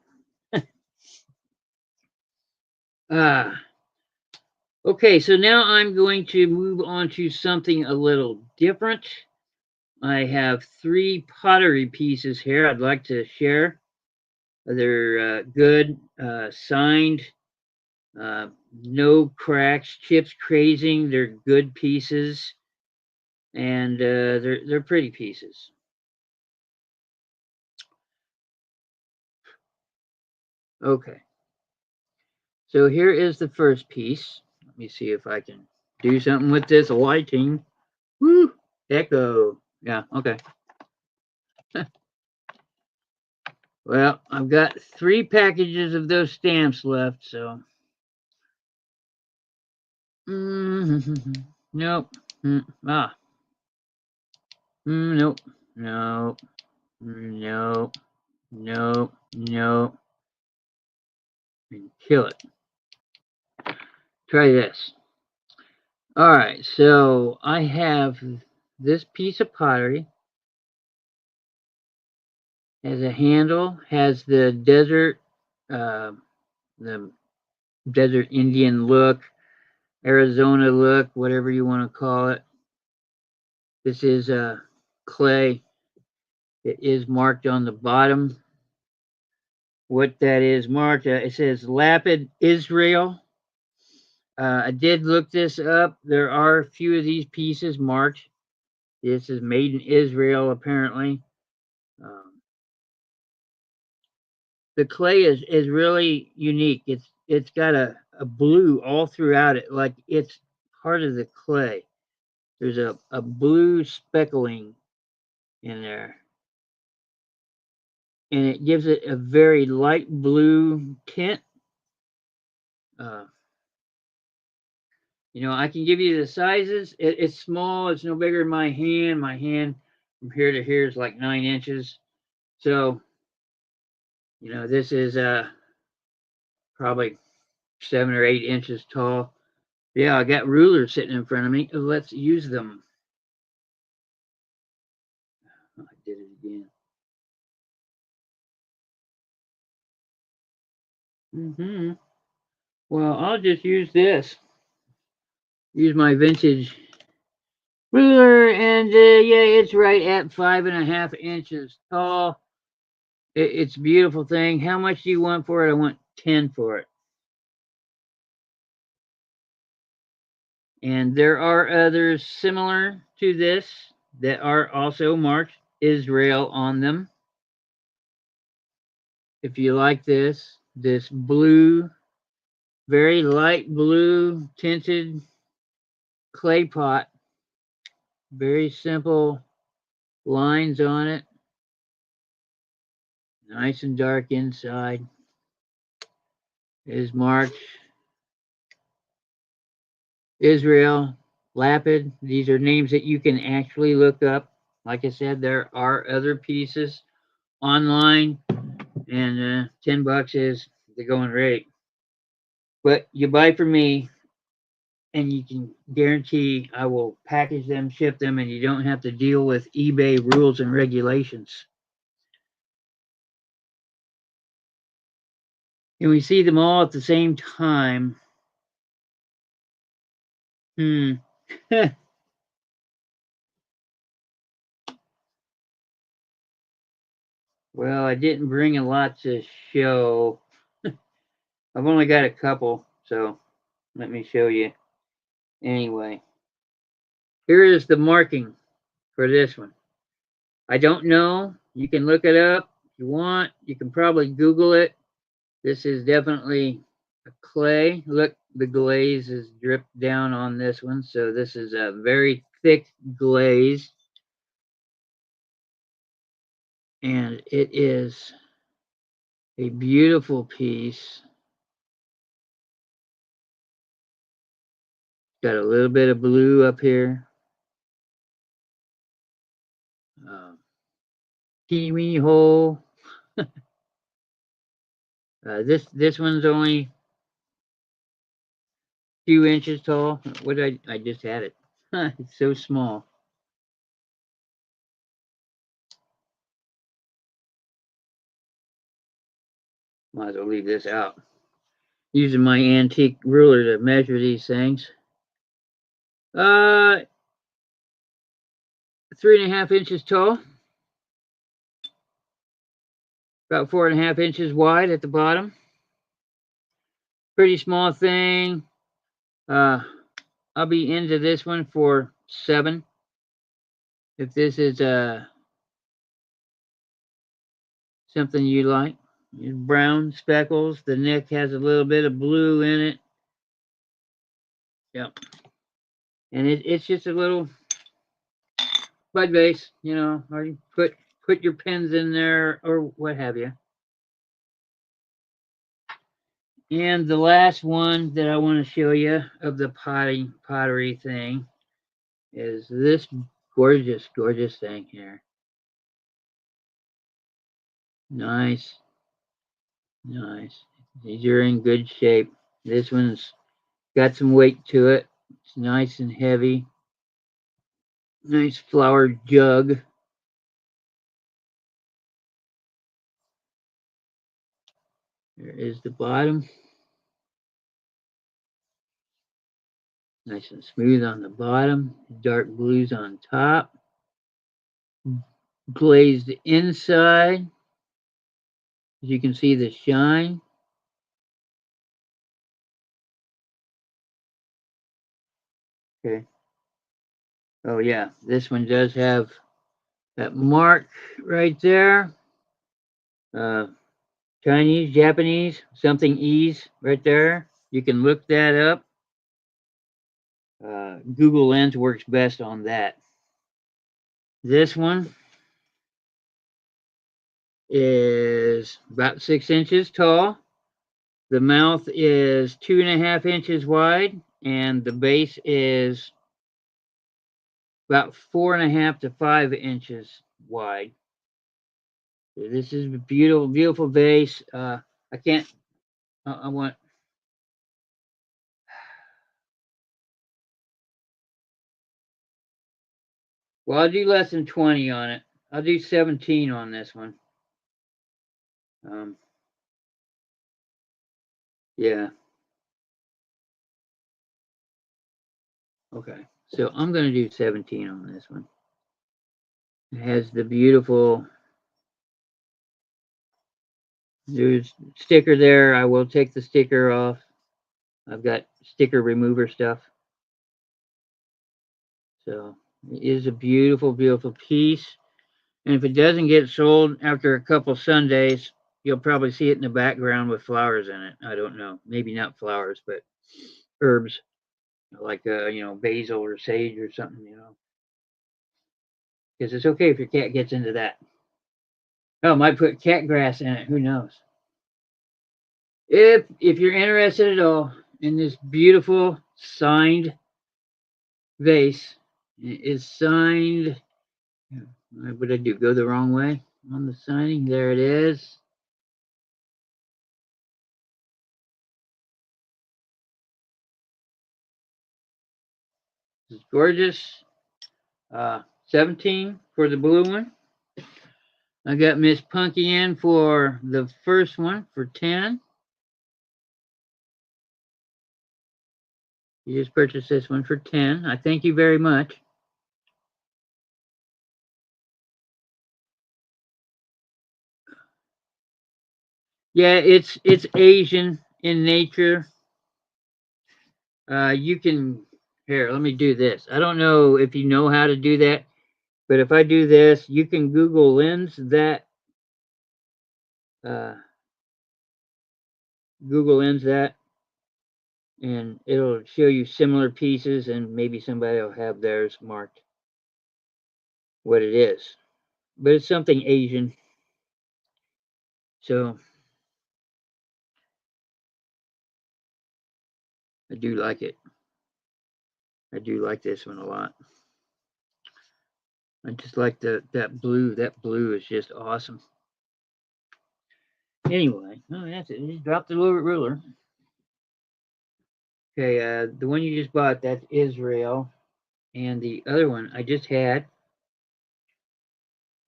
okay, so now I'm going to move on to something a little different. I have 3 pottery pieces here I'd like to share. They're good, signed, no cracks, chips crazing. They're good pieces, and they're pretty pieces. Okay, so here is the first piece. Let me see if I can do something with this lighting. Woo! Echo. Yeah. Okay. Well, I've got 3 packages of those stamps left, so. Nope. Ah. Nope. Nope. Nope. Nope. Nope. And kill it. Try this. All right, so I have this piece of pottery. Has a handle. Has the uh, the desert Indian look, Arizona look, whatever you want to call it. This is clay. It is marked on the bottom. What that is marked, it says Lapid Israel. I did look this up. There are a few of these pieces marked. This is made in Israel, apparently. The clay is really unique. It's got a blue all throughout it, like it's part of the clay. There's a blue speckling in there, and it gives it a very light blue tint. Uh, I can give you the sizes. It's small. It's no bigger than my hand. My hand from here to here is like 9 inches. So, this is probably 7 or 8 inches tall. Yeah, I got rulers sitting in front of me. Let's use them. Oh, I did it again. Well, I'll just use this. Use my vintage ruler, and yeah, it's right at 5.5 inches tall. It's a beautiful thing. How much do you want for it? I want 10 for it. And there are others similar to this that are also marked Israel on them. If you like this blue, very light blue tinted clay pot, Very simple lines on it. Nice and dark inside. Is marked Israel, Lapid. These are names that you can actually look up. Like I said, there are other pieces online, and $10 is the going rate. But you buy from me, and you can guarantee I will package them, ship them, and you don't have to deal with eBay rules and regulations. And we see them all at the same time. Hmm. Well, I didn't bring a lot to show. I've only got a couple, so let me show you. Anyway, here is the marking for this one. I don't know. You can look it up if you want. You can probably Google it. This is definitely a clay. Look, the glaze is dripped down on this one. So this is a very thick glaze. And it is a beautiful piece. Got a little bit of blue up here. Teeny hole. This one's only a few inches tall. What did I just had it? It's so small. Might as well leave this out. Using my antique ruler to measure these things. 3.5 inches tall. About 4.5 inches wide at the bottom. Pretty small thing. I'll be into this one for 7. If this is something you like. Brown speckles. The neck has a little bit of blue in it. Yep. And it's just a little bud vase, or you put your pens in there or what have you. And the last one that I want to show you of the pottery thing is this gorgeous, gorgeous thing here. Nice, nice. These are in good shape. This one's got some weight to it. It's nice and heavy. Nice flower jug. There is the bottom. Nice and smooth on the bottom. Dark blues on top. Glazed inside. As you can see the shine. Okay. Oh yeah, this one does have that mark right there. Uh, Chinese, Japanese, something ease right there. You can look that up. Google Lens works best on that. This one is about 6 inches tall. The mouth is 2.5 inches wide, and the base is about 4.5 to 5 inches wide. So this is a beautiful, beautiful vase. I can't. I want. Well, I'll do less than 20 on it. I'll do 17 on this one. Um, yeah. Okay. So I'm going to do 17 on this one. It has the beautiful. There's sticker there. I will take the sticker off. I've got sticker remover stuff. So it is a beautiful, beautiful piece. And if it doesn't get sold after a couple Sundays, you'll probably see it in the background with flowers in it. I don't know. Maybe not flowers, but herbs like basil or sage or something. because it's okay if your cat gets into that. Oh, might put cat grass in it. Who knows? If you're interested at all in this beautiful signed vase, it is signed. What did I do? Go the wrong way on the signing? There it is. It's gorgeous. 17 for the blue one. I got Miss Punky in for the first one for 10. You just purchased this one for 10. I thank you very much. Yeah, it's Asian in nature. You can here. Let me do this. I don't know if you know how to do that, but if I do this, you can Google lens that. Uh, Google lens that, and it'll show you similar pieces, and maybe somebody will have theirs marked what it is. But it's something Asian, so I do like it. I do like this one a lot. I just like that blue. That blue is just awesome. Anyway, oh, that's it. Just dropped the ruler. Okay, the one you just bought, that's Israel. And the other one I just had,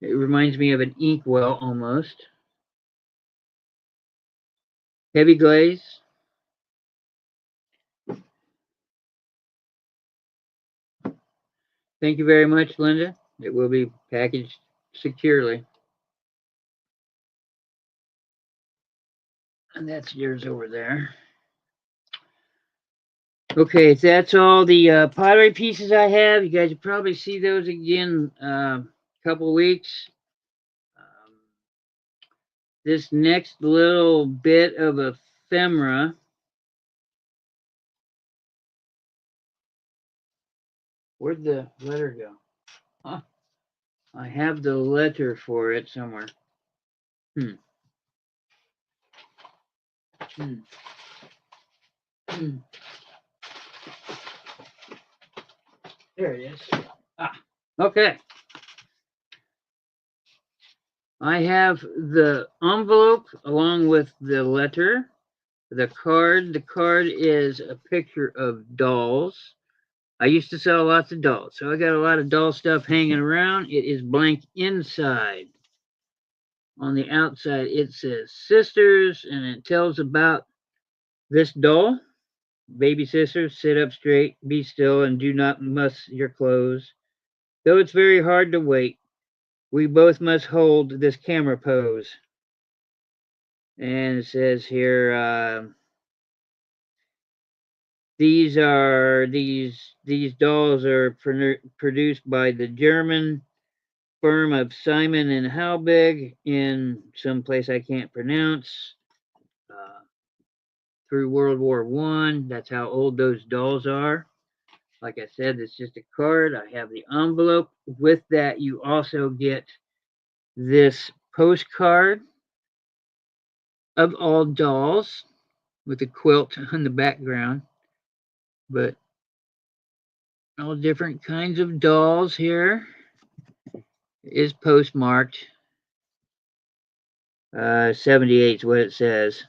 it reminds me of an inkwell almost. Heavy glaze. Thank you very much, Linda. It will be packaged securely. And that's yours over there. Okay, that's all the pottery pieces I have. You guys will probably see those again a couple weeks. Um, this next little bit of ephemera. Where'd the letter go? Huh? I have the letter for it somewhere. Hmm. Hmm. Hmm. There it is. Ah, okay. I have the envelope along with the letter, the card. The card is a picture of dolls. I used to sell lots of dolls, so I got a lot of doll stuff hanging around. It is blank inside. On the outside, it says sisters, and it tells about this doll. Baby sisters, sit up straight, be still, and do not muss your clothes. Though it's very hard to wait, we both must hold this camera pose. And it says here, these dolls are produced by the German firm of Simon and Halbig in some place I can't pronounce. Uh, through World War One, that's how old those dolls are. Like I said, it's just a card. I have the envelope. With that, you also get this postcard of all dolls with a quilt on the background. But all different kinds of dolls here is postmarked. 78 is what it says.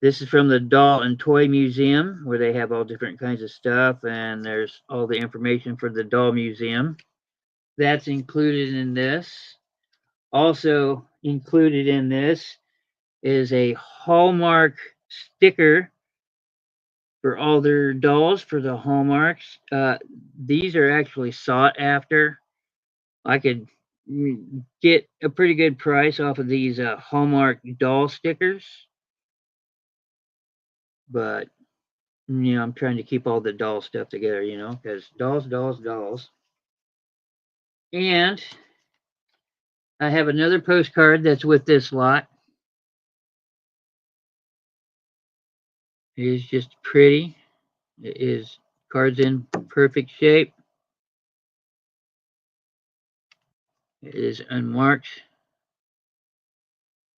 This is from the Doll and Toy Museum, where they have all different kinds of stuff, and there's all the information for the Doll Museum. That's included in this. Also included in this is a Hallmark sticker for all their dolls for the Hallmarks. These are actually sought after. I could get a pretty good price off of these Hallmark doll stickers, but I'm trying to keep all the doll stuff together, because dolls, dolls, dolls. And I have another postcard that's with this lot. It is just pretty. It is cards in perfect shape. It is unmarked,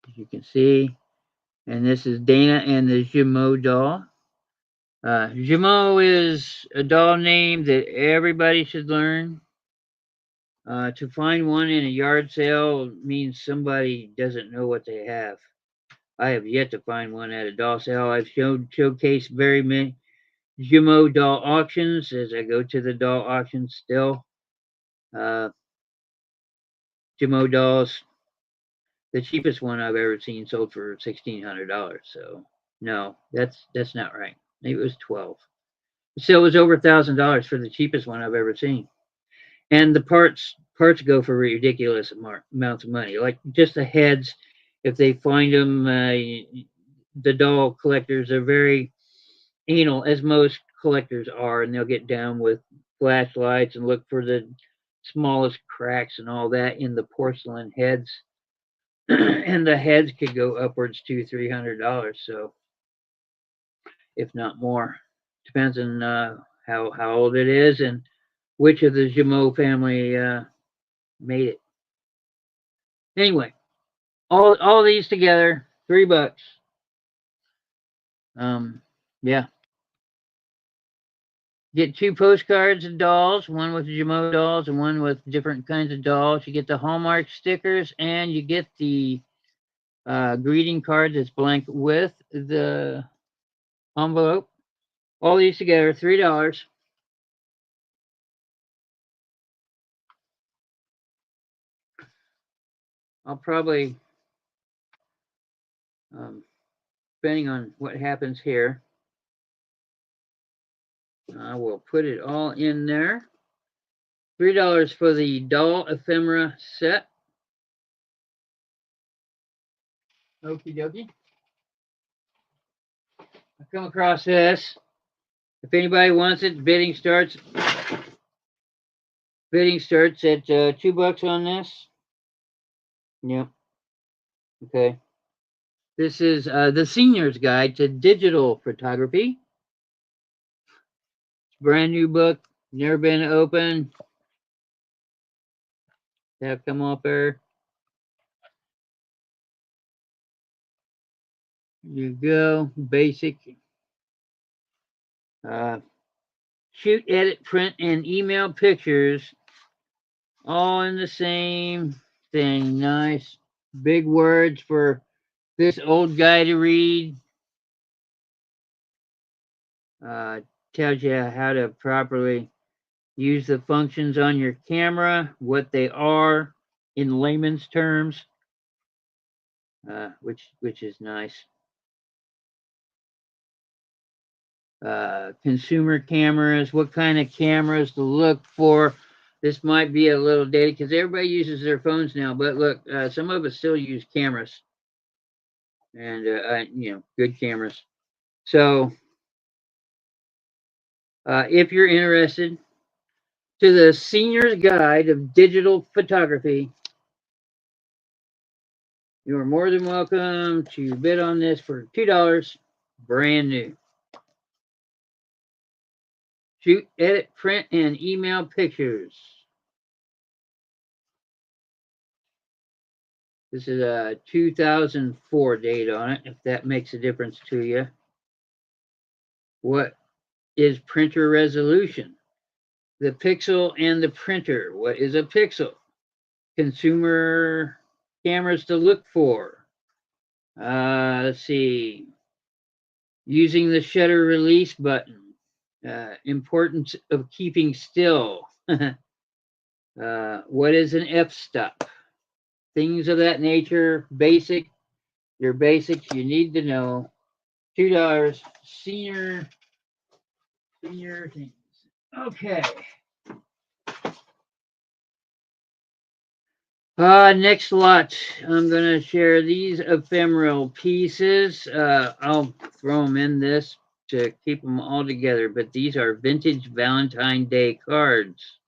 as you can see. And this is Dana and the Jumeau doll. Jumeau is a doll name that everybody should learn. To find one in a yard sale means somebody doesn't know what they have. I have yet to find one at a doll sale. I've showcased very many Jumeau doll auctions as I go to the doll auctions still. Uh, Jumeau dolls, the cheapest one I've ever seen sold for $1,600. So no, that's not right. Maybe it was 12. Still, it was over $1,000 for the cheapest one I've ever seen. And the parts go for ridiculous amounts of money. Like just the heads, if they find them, the doll collectors are very anal, as most collectors are, and they'll get down with flashlights and look for the smallest cracks and all that in the porcelain heads. And the heads could go upwards to $300. So, if not more, depends on how old it is and which of the Jameau family made it. Anyway, all these together, $3. Yeah. Get 2 postcards of dolls, one with Jameau dolls and one with different kinds of dolls. You get the Hallmark stickers and you get the greeting card that's blank with the envelope. All these together, $3. I'll probably, depending on what happens here, I will put it all in there. $3 for the doll ephemera set. Okie dokie. I come across this. If anybody wants it, bidding starts. Bidding starts at $2 on this. Yep. Okay. This is the Senior's Guide to Digital Photography. Brand new book, never been opened. Have come off there. You go. Basic. Shoot, edit, print, and email pictures. All in the same thing. Nice. Big words for this old guy to read. Tells you how to properly use the functions on your camera, what they are in layman's terms, which is nice. Consumer cameras, what kind of cameras to look for. This might be a little dated because everybody uses their phones now, but look, some of us still use cameras and, good cameras. So if you're interested, to the Senior's Guide of Digital Photography, you are more than welcome to bid on this for $2, brand new. Shoot, edit, print, and email pictures. This is a 2004 date on it, if that makes a difference to you. What is printer resolution? The pixel and the printer. What is a pixel? Consumer cameras to look for. Let's see. Using the shutter release button. Importance of keeping still. What is an f-stop? Things of that nature. Basic. Your basics you need to know. $2. Senior things. Okay. Next lot. I'm gonna share these ephemeral pieces. I'll throw them in this to keep them all together, but these are vintage Valentine Day cards.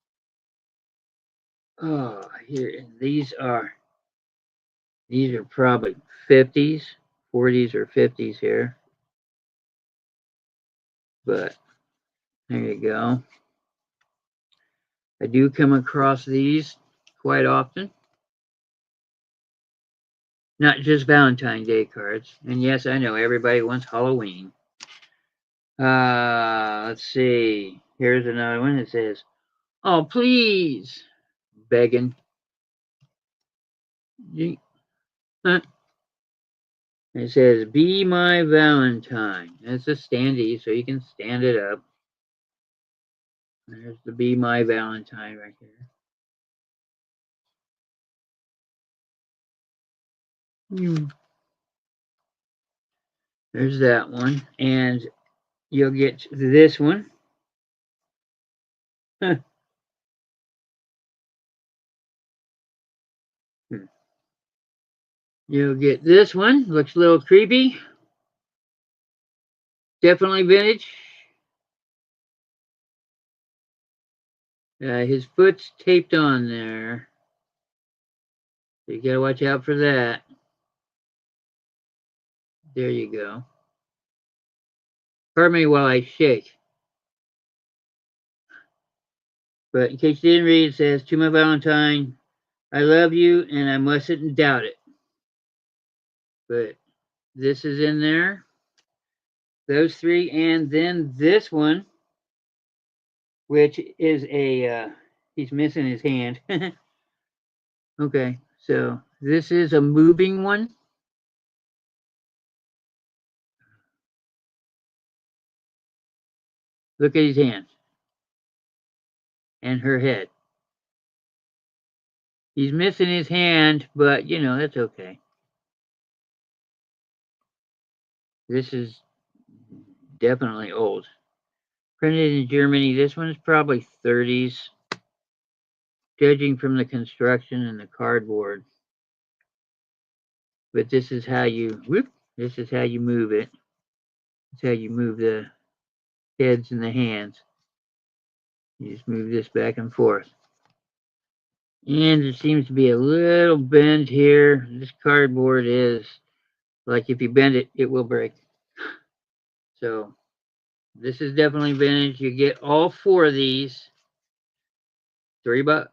Oh, here, these are probably 50s, 40s or 50s here. But there you go. I do come across these quite often. not just Valentine's Day cards. And yes, I know everybody wants Halloween. Let's see. Here's another one that says, "Oh, please," begging. Huh. It says, "Be my Valentine." It's a standee, so you can stand it up. There's the "Be my Valentine" right here. There's that one. And you'll get this one. You'll get this one. Looks a little creepy. Definitely vintage. His foot's taped on there. So you gotta watch out for that. There you go. Pardon me while I shake. But in case you didn't read, it says, "To my Valentine, I love you and I mustn't doubt it." But this is in there. Those three, and then this one, which is he's missing his hand. Okay, so this is a moving one. Look at his hands and her head. He's missing his hand, but that's okay. This is definitely old. Printed in Germany. This one is probably 30s, judging from the construction and the cardboard. But this is how you this is how you move it. It's how you move the heads and the hands. You just move this back and forth. And there seems to be a little bend here. This cardboard is like if you bend it, it will break. So this is definitely vintage. You get all four of these, $3.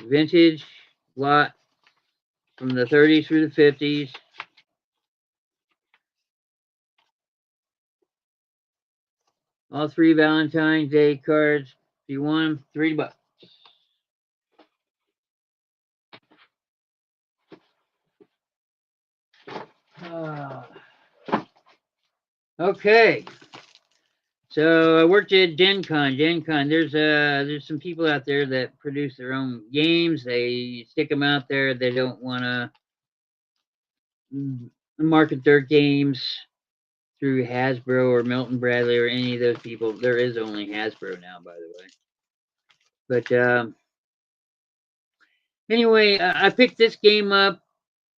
Vintage lot from the 30s through the 50s. All three Valentine's Day cards. If you want them, $3. Okay. So I worked at Gen Con. There's some people out there that produce their own games. They stick them out there. They don't want to market their games through Hasbro or Milton Bradley or any of those people. There is only Hasbro now, by the way. But anyway, I picked this game up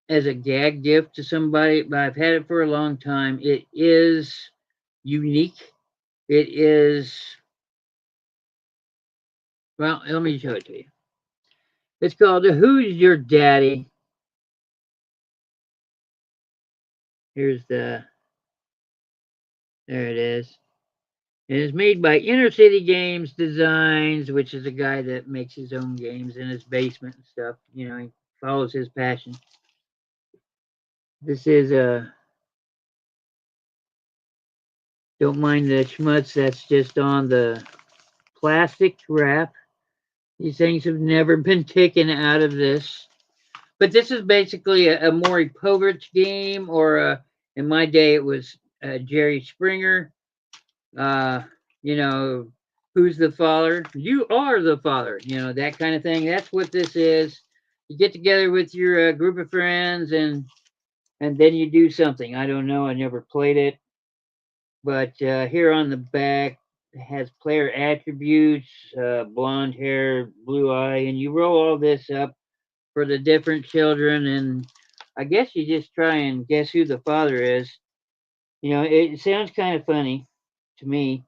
as a gag gift to somebody, but I've had it for a long time. It is unique. It is, well, let me show it to you. It's called Who's Your Daddy? Here's there it is. It is made by Inner City Games Designs, which is a guy that makes his own games in his basement and stuff. He follows his passion. This is don't mind the schmutz that's just on the plastic wrap. These things have never been taken out of this. But this is basically a Maury Povich game, or in my day it was Jerry Springer. Uh, you know, who's the father? You are the father. That kind of thing. That's what this is. You get together with your group of friends, and then you do something. I don't know. I never played it, but here on the back it has player attributes, blonde hair, blue eye, and you roll all this up for the different children, and I guess you just try and guess who the father is. It sounds kind of funny to me.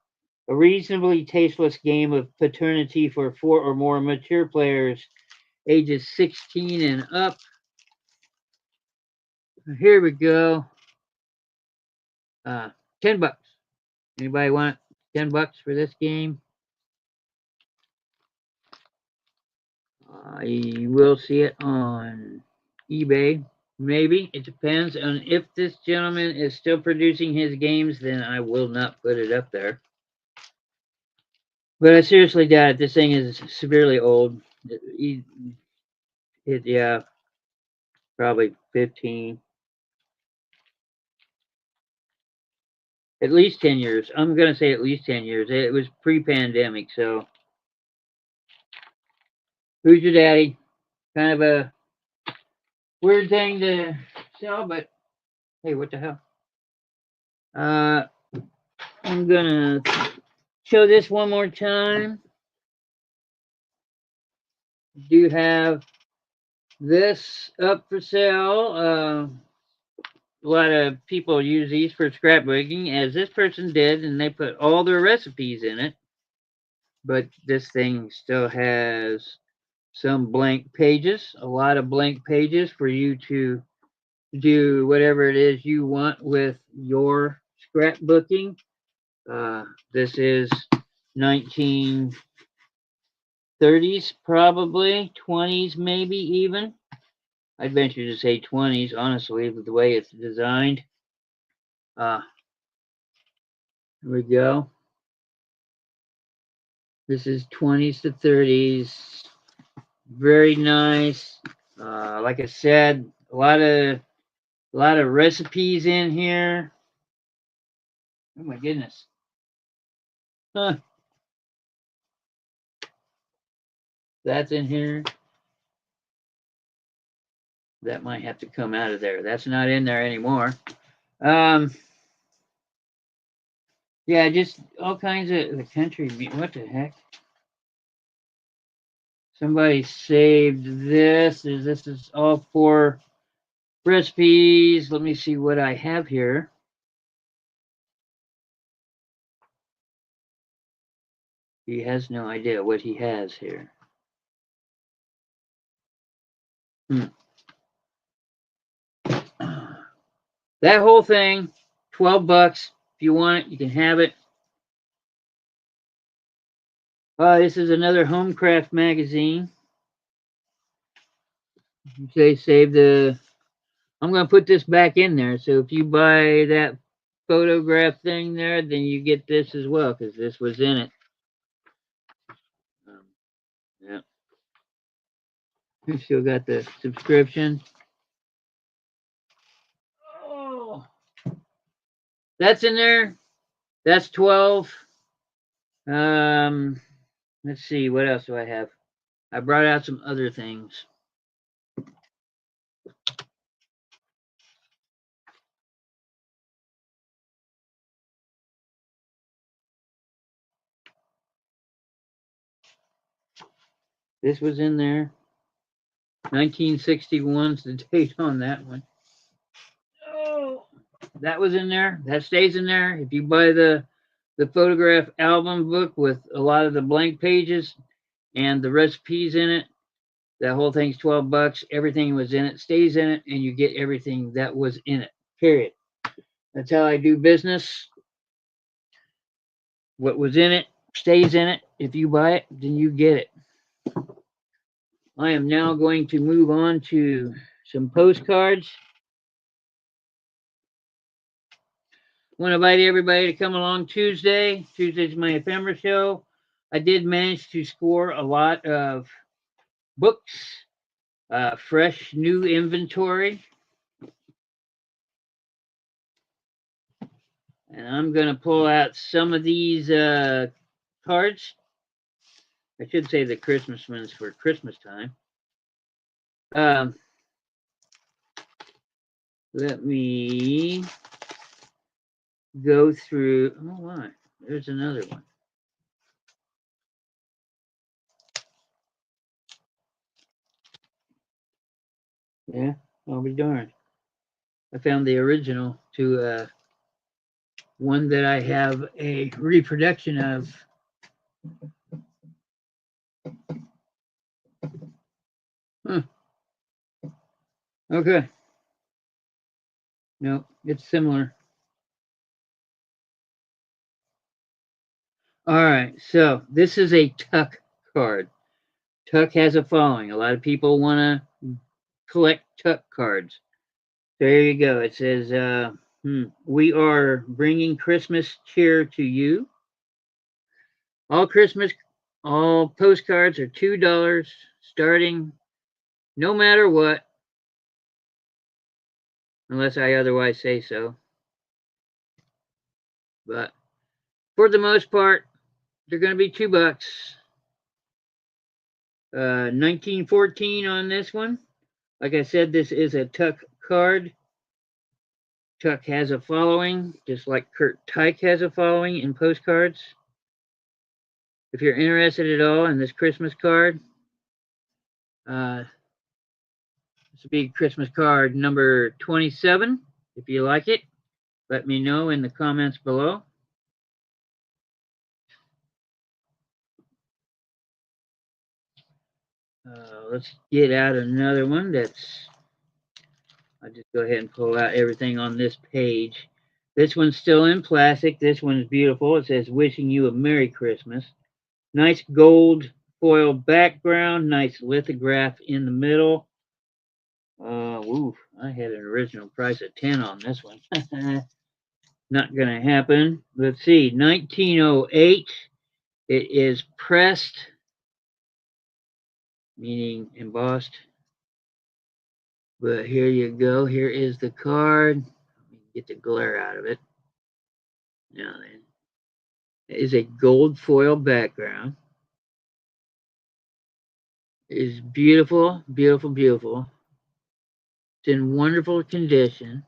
A reasonably tasteless game of paternity for four or more mature players, ages 16 and up. Here we go. $10. Anybody want $10 for this game? You will see it on eBay. Maybe. It depends on if this gentleman is still producing his games, then I will not put it up there. But I seriously doubt it. This thing is severely old. Yeah, probably 15. At least 10 years. I'm going to say at least 10 years. It was pre-pandemic, so. Who's your daddy? Kind of a weird thing to sell, but hey, what the hell? I'm going to show this one more time. Do have this up for sale. A lot of people use these for scrapbooking, as this person did, and they put all their recipes in it. But this thing still has some blank pages, a lot of blank pages for you to do whatever it is you want with your scrapbooking. This is 1930s, probably 20s, maybe even. I'd venture to say 20s, honestly, with the way it's designed. Here we go. This is 20s to 30s. Very nice. Like I said, a lot of recipes in here. Oh my goodness. Huh. That's in here. That might have to come out of there. That's not in there anymore. Yeah, just all kinds of the country. What the heck? Somebody saved this. This is all for recipes. Let me see what I have here. He has no idea what he has here. That whole thing, $12. If you want it, you can have it. This is another Homecraft magazine. They save the. I'm going to put this back in there. So if you buy that photograph thing there, then you get this as well, because this was in it. Yeah. You still got the subscription. Oh, that's in there. That's 12. Let's see, what else do I have? I brought out some other things. This was in there. 1961's the date on that one. Oh, that was in there. That stays in there. If you buy the photograph album book with a lot of the blank pages and the recipes in it, that whole thing's $12. Everything was in it, stays in it, and you get everything that was in it. Period. That's how I do business. What was in it stays in it. If you buy it, then you get it. I am now going to move on to some postcards. Want to invite everybody to come along Tuesday. Tuesday's my ephemera show. I did manage to score a lot of books, fresh new inventory. And I'm going to pull out some of these cards. I should say the Christmas ones for Christmas time. Let me go through. Oh, my. There's another one. Yeah, I'll be darned. I found the original to one that I have a reproduction of. Huh. Okay. No, it's similar. All right, so this is a tuck card. Tuck has a following. A lot of people want to collect Tuck cards. There you go. It says, we are bringing Christmas cheer to you. All Christmas, all postcards are $2 starting, no matter what, unless I otherwise say so. But for the most part, they're going to be $2. 1914 on this one. Like I said, this is a Tuck card. Tuck has a following, just like Kurt Tyke has a following in postcards. If you're interested at all in this Christmas card, this will be Christmas card number 27. If you like it, let me know in the comments below. Let's get out another one I'll just go ahead and pull out everything on this page. This one's still in plastic. This one's beautiful. It says, wishing you a Merry Christmas. Nice gold foil background. Nice lithograph in the middle. I had an original price of 10 on this one. Not going to happen. Let's see. 1908. It is pressed, meaning embossed. But here you go. Here is the card. Let me get the glare out of it. Now then. It is a gold foil background. It is beautiful, beautiful, beautiful. It's in wonderful condition.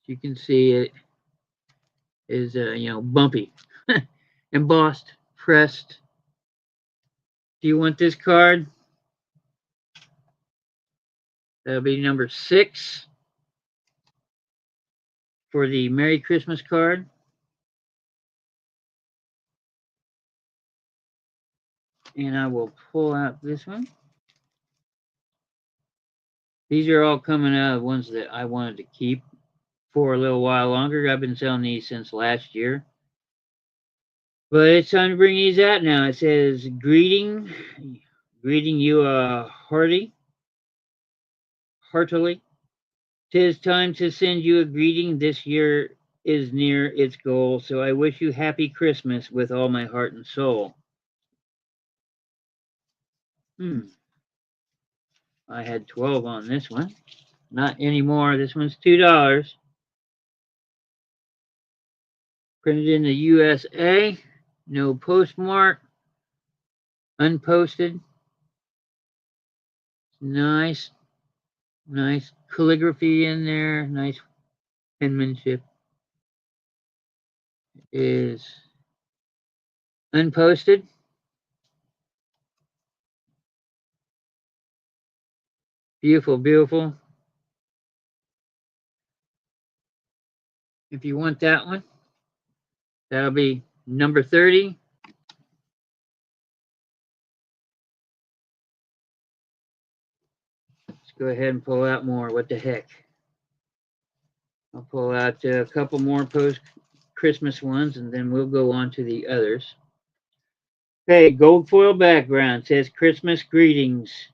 You can see it is, bumpy, embossed, pressed. Do you want this card? That'll be number 6 for the Merry Christmas card. And I will pull out this one. These are all coming out of ones that I wanted to keep for a little while longer. I've been selling these since last year. But it's time to bring these out now. It says, greeting you heartily. 'Tis time to send you a greeting. This year is near its goal, so I wish you happy Christmas with all my heart and soul. I had 12 on this one. Not anymore. This one's $2. Printed in the USA. No postmark. Unposted. Nice calligraphy in there. Nice penmanship. Is unposted. Beautiful, beautiful. If you want that one, that'll be number 30. Let's go ahead and pull out more. What the heck? I'll pull out a couple more post-Christmas ones, and then we'll go on to the others. Okay, gold foil background. It says Christmas greetings.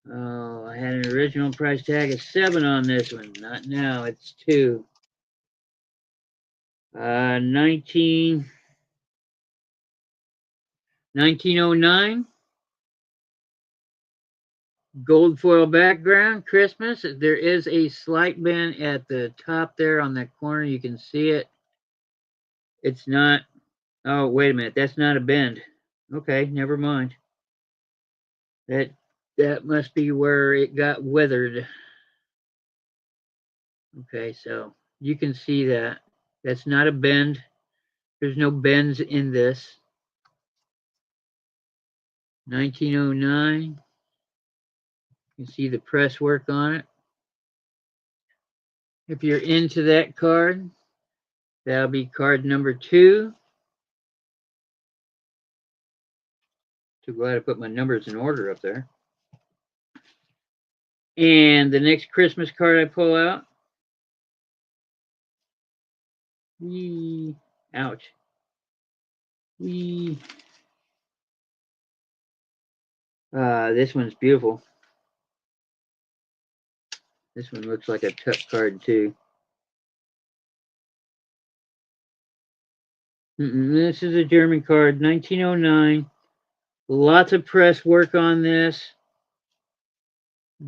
Oh, I had an original price tag of 7 on this one. Not now, it's 2. 1909. Gold foil background, Christmas. There is a slight bend at the top there on that corner. You can see it. It's not. Oh, wait a minute. That's not a bend. Okay, never mind. That must be where it got weathered. Okay, so you can see that. That's not a bend. There's no bends in this. 1909. You can see the press work on it. If you're into that card, that'll be card number 2. So glad I put my numbers in order up there. And the next Christmas card I pull out. Ouch. This one's beautiful. This one looks like a tuck card too. This is a German card, 1909. Lots of press work on this.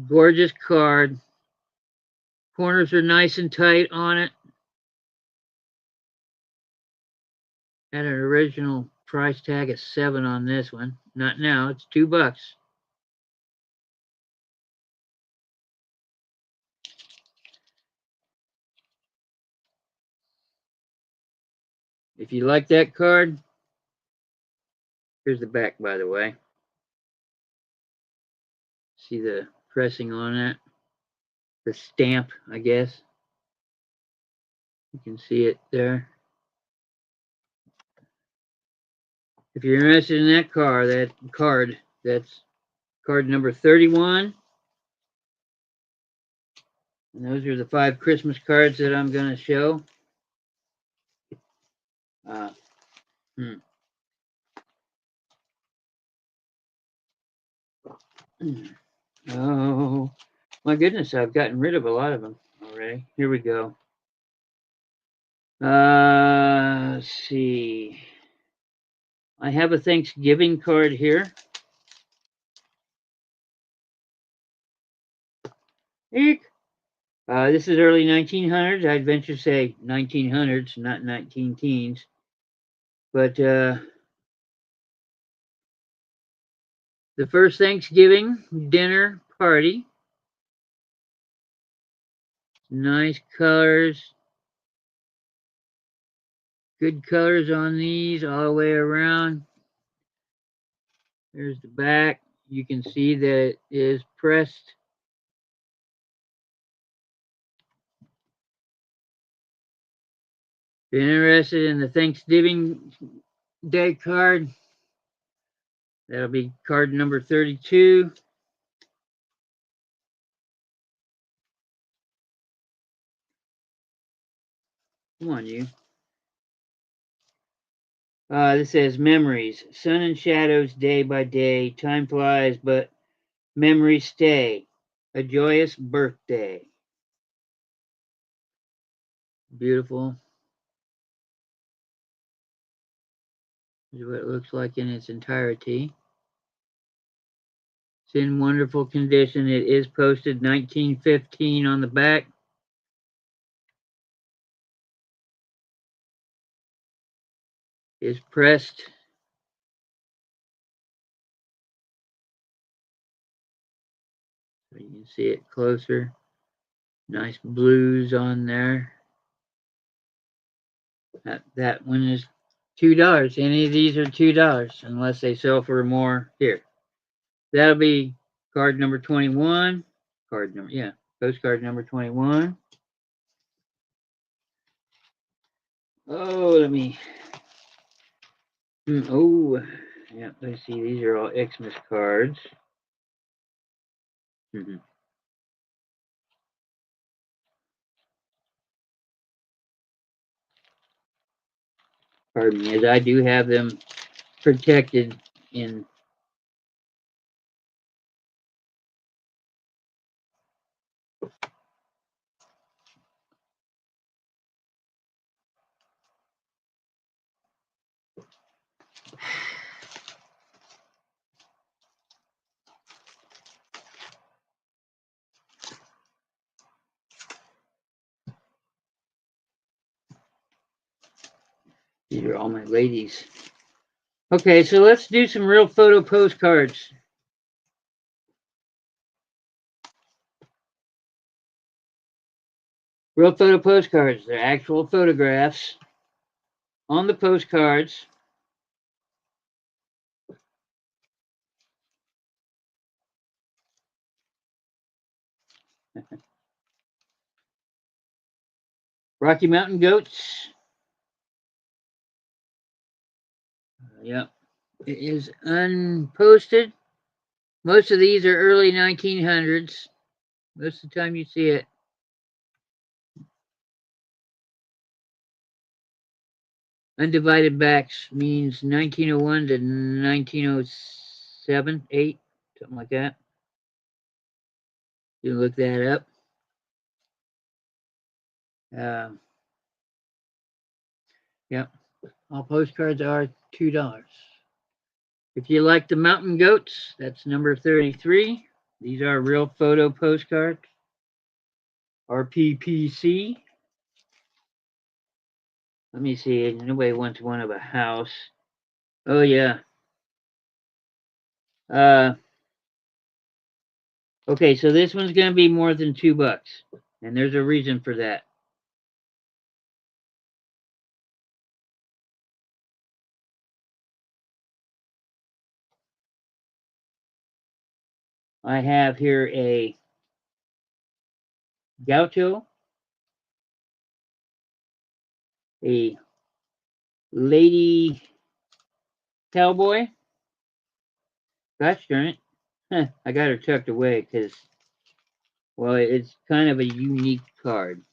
Gorgeous card. Corners are nice and tight on it. Had an original price tag of $7 on this one. Not now, it's $2. If you like that card, here's the back, by the way. See the pressing on it? The stamp, I guess. You can see it there. If you're interested in that card, that's card number 31. And those are the 5 Christmas cards that I'm going to show. Oh, my goodness, I've gotten rid of a lot of them already. Here we go. Let's see. I have a Thanksgiving card here. Eek. This is early 1900s. I'd venture to say 1900s, not 19 teens. But the first Thanksgiving dinner party. Nice colors. Good colors on these all the way around. There's the back. You can see that it is pressed. If you're interested in the Thanksgiving Day card, that'll be card number 32. Come on, you. This says memories, sun and shadows day by day. Time flies, but memories stay. A joyous birthday. Beautiful. This is what it looks like in its entirety. It's in wonderful condition. It is posted 1915 on the back. Is pressed. So you can see it closer. Nice blues on there. That one is $2. Any of these are $2 unless they sell for more here. That'll be card number 21. Postcard number 21. Oh, let me. Oh, yeah. Let's see. These are all Xmas cards. Pardon me, as I do have them protected in. These are all my ladies. Okay, so let's do some real photo postcards. Real photo postcards. They're actual photographs on the postcards. Rocky Mountain goats. Yep. It is unposted. Most of these are early 1900s. Most of the time you see it. Undivided backs means 1901 to 1907, 8, something like that. You look that up. Yep, all postcards are $2. If you like the mountain goats, that's number 33. These are real photo postcards. RPPC. Let me see. Nobody wants one of a house. Oh yeah. Okay, so this one's gonna be more than $2, and there's a reason for that. I have here a gaucho, a lady cowboy. Gosh darn it. Huh, I got her tucked away because, well, it's kind of a unique card.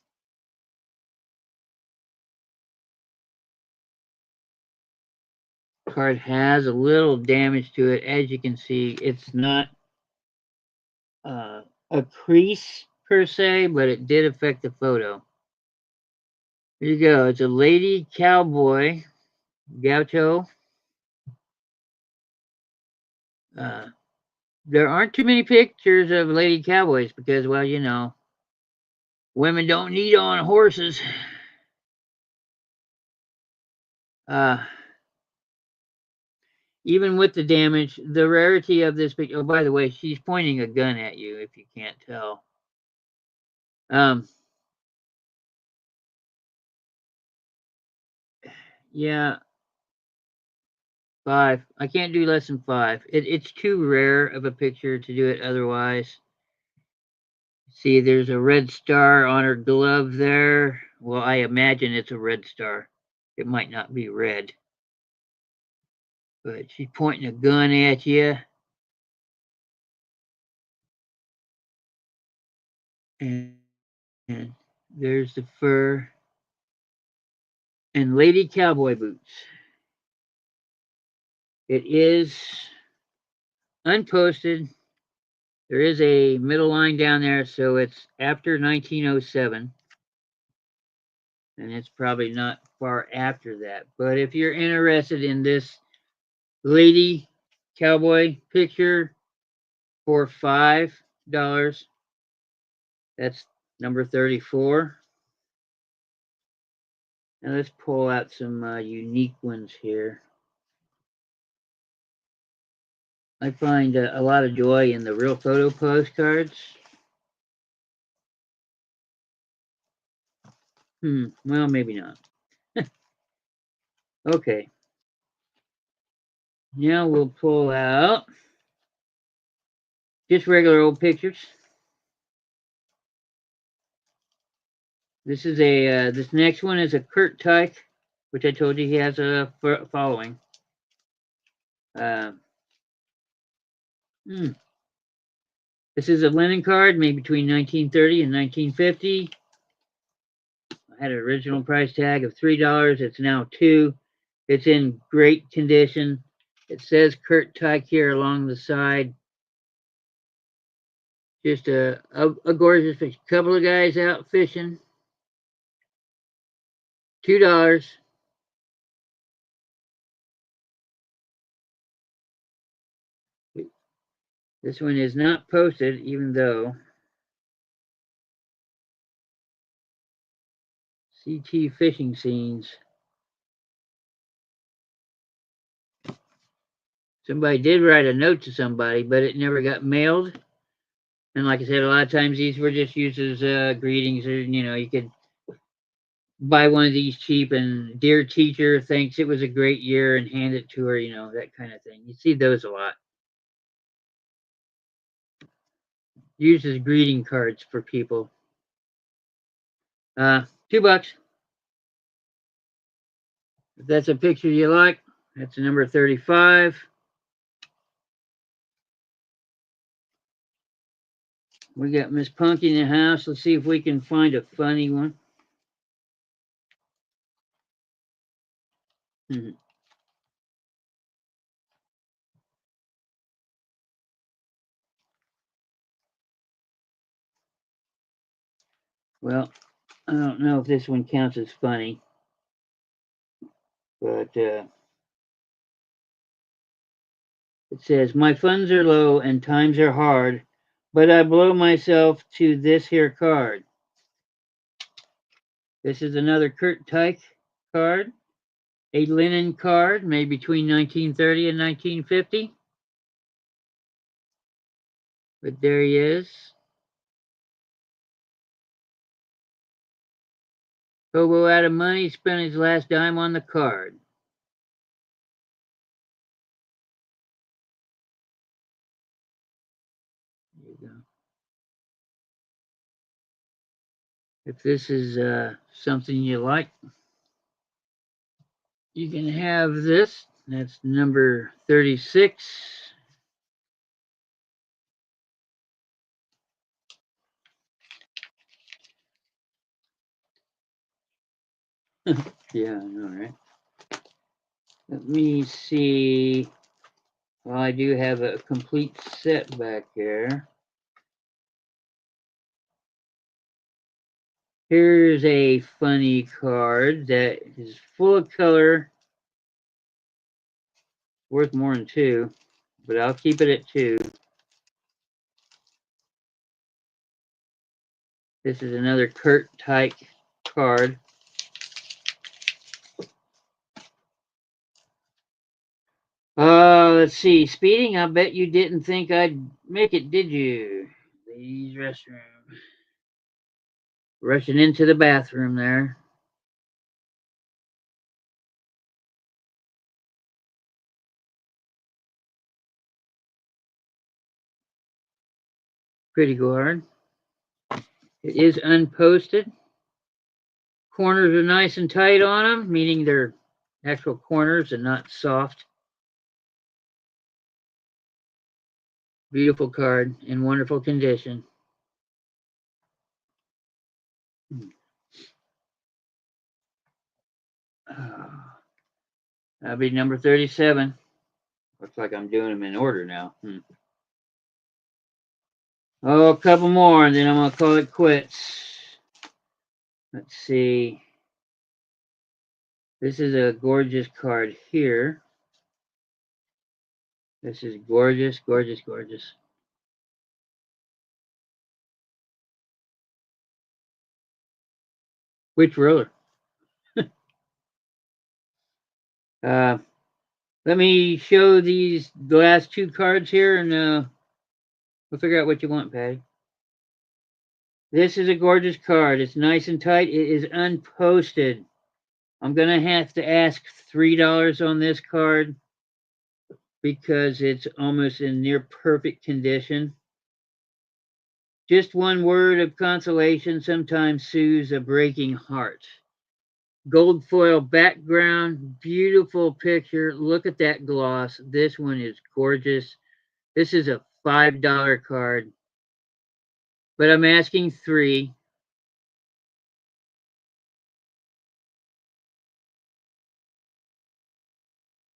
Card has a little damage to it. As you can see, it's not a crease per se, but it did affect the photo. Here you go. It's a lady cowboy, gaucho. Uh, there aren't too many pictures of lady cowboys because, well, you know, women don't need on horses. Uh, even with the damage, the rarity of this picture. Oh, by the way, she's pointing a gun at you if you can't tell. Yeah, 5. I can't do less than 5. It's too rare of a picture to do it otherwise. See, there's a red star on her glove there. Well, I imagine it's a red star. It might not be red. But she's pointing a gun at you. And, and there's the fur. And lady cowboy boots. It is unposted. There is a middle line down there, so it's after 1907. And it's probably not far after that. But if you're interested in this lady cowboy picture for $5, that's number 34. Now let's pull out some unique ones here. I find a lot of joy in the real photo postcards. Well, maybe not. Okay. Now we'll pull out just regular old pictures. This is a this next one is a Kurt Tyke, which I told you he has a following. This is a linen card made between 1930 and 1950. I had an original price tag of $3. It's now $2. It's in great condition. It says Kurt Tyke here along the side. Just a gorgeous fish. Couple of guys out fishing. $2. This one is not posted, even though CT fishing scenes. Somebody did write a note to somebody, but it never got mailed. And like I said, a lot of times these were just used as greetings, or you know, you could buy one of these cheap and dear teacher thinks it was a great year and hand it to her, you know, that kind of thing. You see those a lot. Used as greeting cards for people. $2. If that's a picture you like, that's number 35. We got Miss Punky in the house. Let's see if we can find a funny one. Hmm. Well, I don't know if this one counts as funny, but it says, my funds are low and times are hard, but I blow myself to this here card. This is another Kurt Tyke card, a linen card made between 1930 and 1950. But there he is. Hobo out of money, spent his last dime on the card. There you go. If this is something you like, you can have this. That's number 36. Yeah, I know, right? Let me see. Well, I do have a complete set back here. Here's a funny card that is full of color, worth more than two, but I'll keep it at two. This is another Kurt Tyke card. Let's see. Speeding, I bet you didn't think I'd make it, did you? Ladies' restroom. Rushing into the bathroom there. Pretty guard. It is unposted. Corners are nice and tight on them, meaning they're actual corners and not soft. Beautiful card in wonderful condition. That'll be number 37. Looks like I'm doing them in order now. Oh, a couple more, and then I'm going to call it quits. Let's see. This is a gorgeous card here. This is gorgeous, gorgeous, gorgeous. Which ruler? Let me show the last two cards here, and we'll figure out what you want, Patty. This is a gorgeous card. It's nice and tight. It is unposted. I'm going to have to ask $3 on this card because it's almost in near perfect condition. Just one word of consolation sometimes soothes a breaking heart. Gold foil background, beautiful picture. Look at that gloss. This one is gorgeous. This is a $5 card, but I'm asking $3.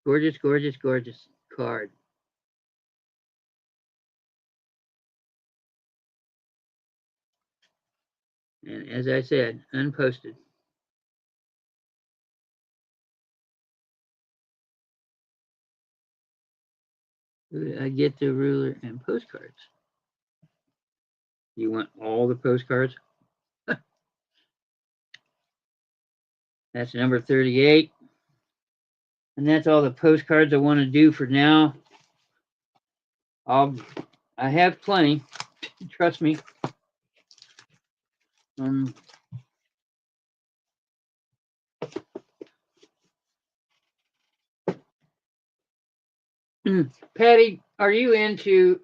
Gorgeous, gorgeous, gorgeous card. And as I said, unposted. I get the ruler and postcards. You want all the postcards? That's number 38. And that's all the postcards I want to do for now. I have plenty. Trust me. Patty, are you into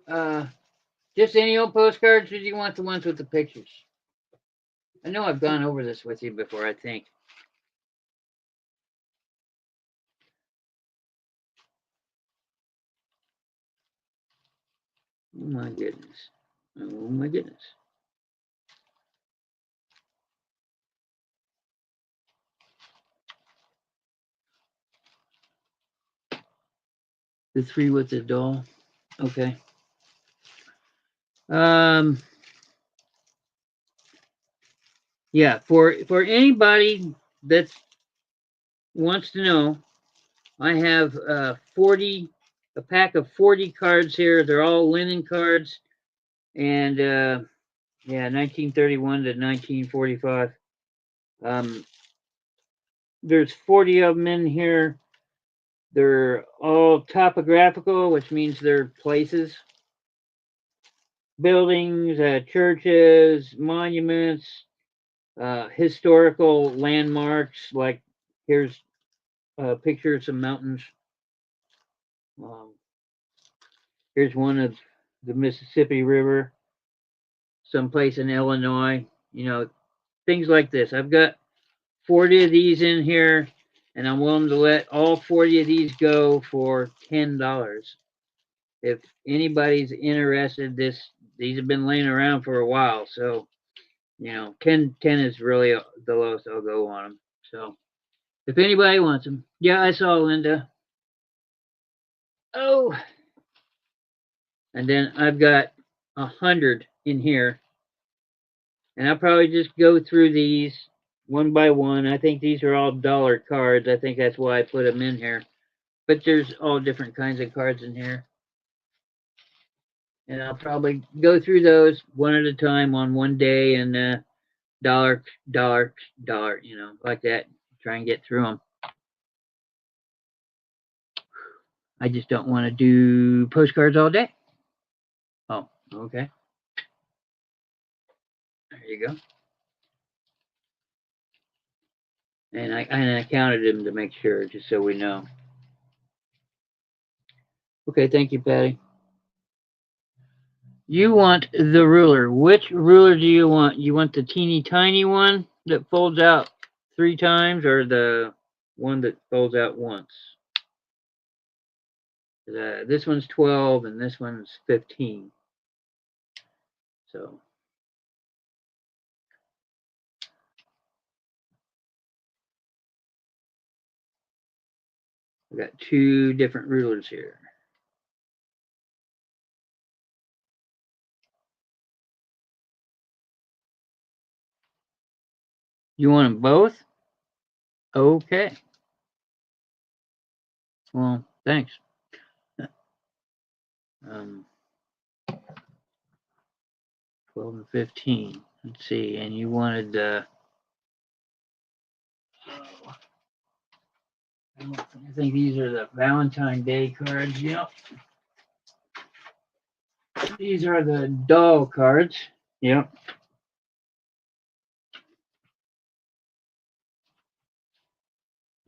just any old postcards, or do you want the ones with the pictures? I know I've gone over this with you before, I think. Oh my goodness. Oh my goodness. The three with the doll. Okay. Yeah, for anybody that wants to know, I have 40 a pack of 40 cards here. They're all linen cards, and yeah, 1931 to 1945. Um, there's 40 of them in here. They're all topographical, which means they're places, buildings, churches, monuments, historical landmarks. Like here's a picture of some mountains. Um, here's one of the Mississippi River, someplace in Illinois. You know, things like this. I've got 40 of these in here, and I'm willing to let all 40 of these go for $10. If anybody's interested, these have been laying around for a while, so you know, 10 is really the lowest I'll go on them. So if anybody wants them, yeah, I saw Linda. Oh, and then I've got 100 in here, and I'll probably just go through these one by one. I think these are all dollar cards. I think that's why I put them in here. But there's all different kinds of cards in here, and I'll probably go through those one at a time on one day and dollar, dollar, dollar, you know, like that. Try and get through them. I just don't want to do postcards all day. Oh, okay. There you go. And I counted them to make sure, just so we know. Okay, thank you, Patty. You want the ruler. Which ruler do you want? You want the teeny tiny one that folds out 3 times, or the one that folds out once? This one's 12 and this one's 15. So we got 2 different rulers here. You want them both? Okay. Well, thanks. Um, 12 and 15. Let's see. And you wanted I think these are the Valentine Day cards. Yep. These are the doll cards. Yep.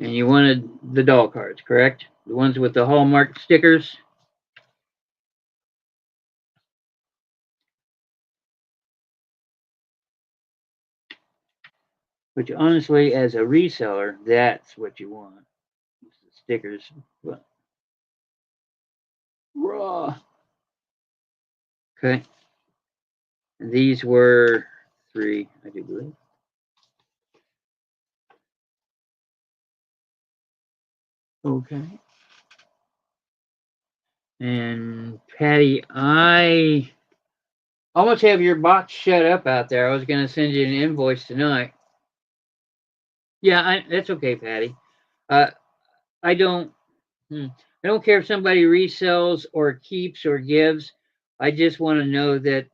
And you wanted the doll cards, correct? The ones with the Hallmark stickers. Which honestly, as a reseller, that's what you want. The stickers. But raw. Okay. And these were 3, I do believe. Okay. And Patty, I almost have your box shut up out there. I was going to send you an invoice tonight. Yeah, that's okay, Patty. Uh, I don't. I don't care if somebody resells or keeps or gives. I just want to know that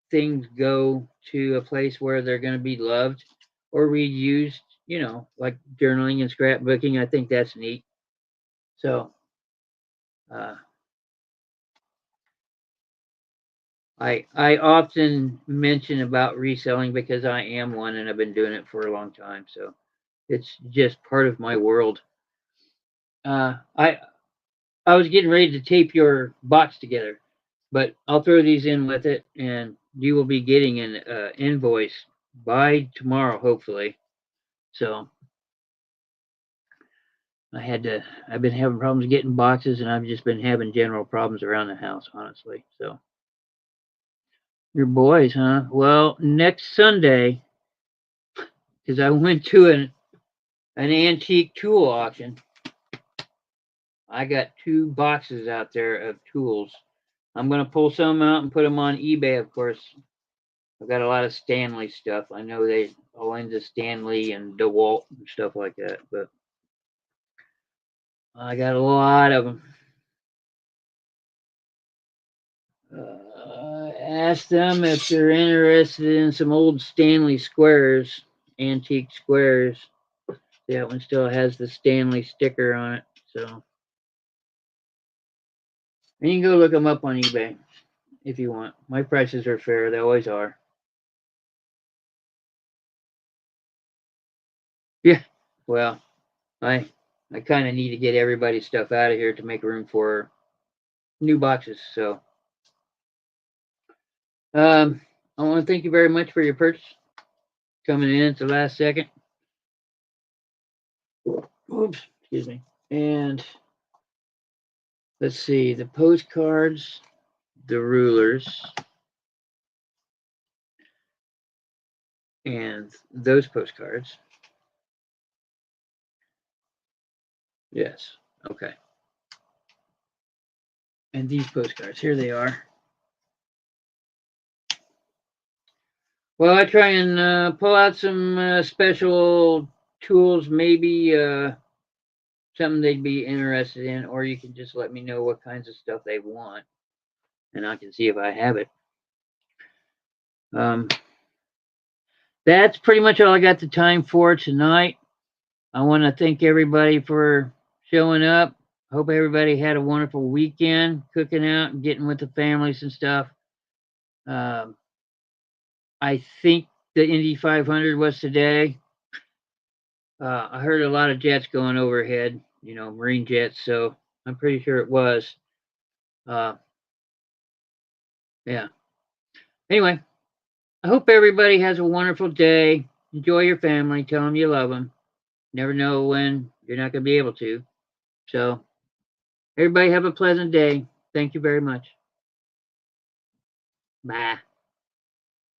things go to a place where they're going to be loved or reused. You know, like journaling and scrapbooking. I think that's neat. So, uh, I often mention about reselling because I am one and I've been doing it for a long time. So it's just part of my world. Uh, I I was getting ready to tape your box together, but I'll throw these in with it, and you will be getting an invoice by tomorrow, hopefully. So I've been having problems getting boxes, and I've just been having general problems around the house, honestly. So your boys, huh? Well, next Sunday, because I went to an antique tool auction. I got 2 boxes out there of tools. I'm gonna pull some out and put them on eBay, of course. I've got a lot of Stanley stuff. I know they all into Stanley and DeWalt and stuff like that, but I got a lot of them. Ask them if they're interested in some old Stanley squares, antique squares. That one still has the Stanley sticker on it. So, and you can go look them up on eBay if you want. My prices are fair; they always are. Yeah. Well, I kind of need to get everybody's stuff out of here to make room for new boxes. So, um, I want to thank you very much for your purchase coming in at the last second. Oops, excuse me. And let's see the postcards, the rulers, and those postcards. Yes. Okay. And these postcards. Here they are. Well, I try and pull out some special tools, maybe something they'd be interested in, or you can just let me know what kinds of stuff they want, and I can see if I have it. Um, that's pretty much all I got the time for tonight. I want to thank everybody for showing up. Hope everybody had a wonderful weekend cooking out and getting with the families and stuff. Um, I think the Indy 500 was today. I heard a lot of jets going overhead, Marine jets, so I'm pretty sure it was. Uh, yeah. Anyway, I hope everybody has a wonderful day. Enjoy your family. Tell them you love them. Never know when you're not going to be able to. So, everybody have a pleasant day. Thank you very much. Bye.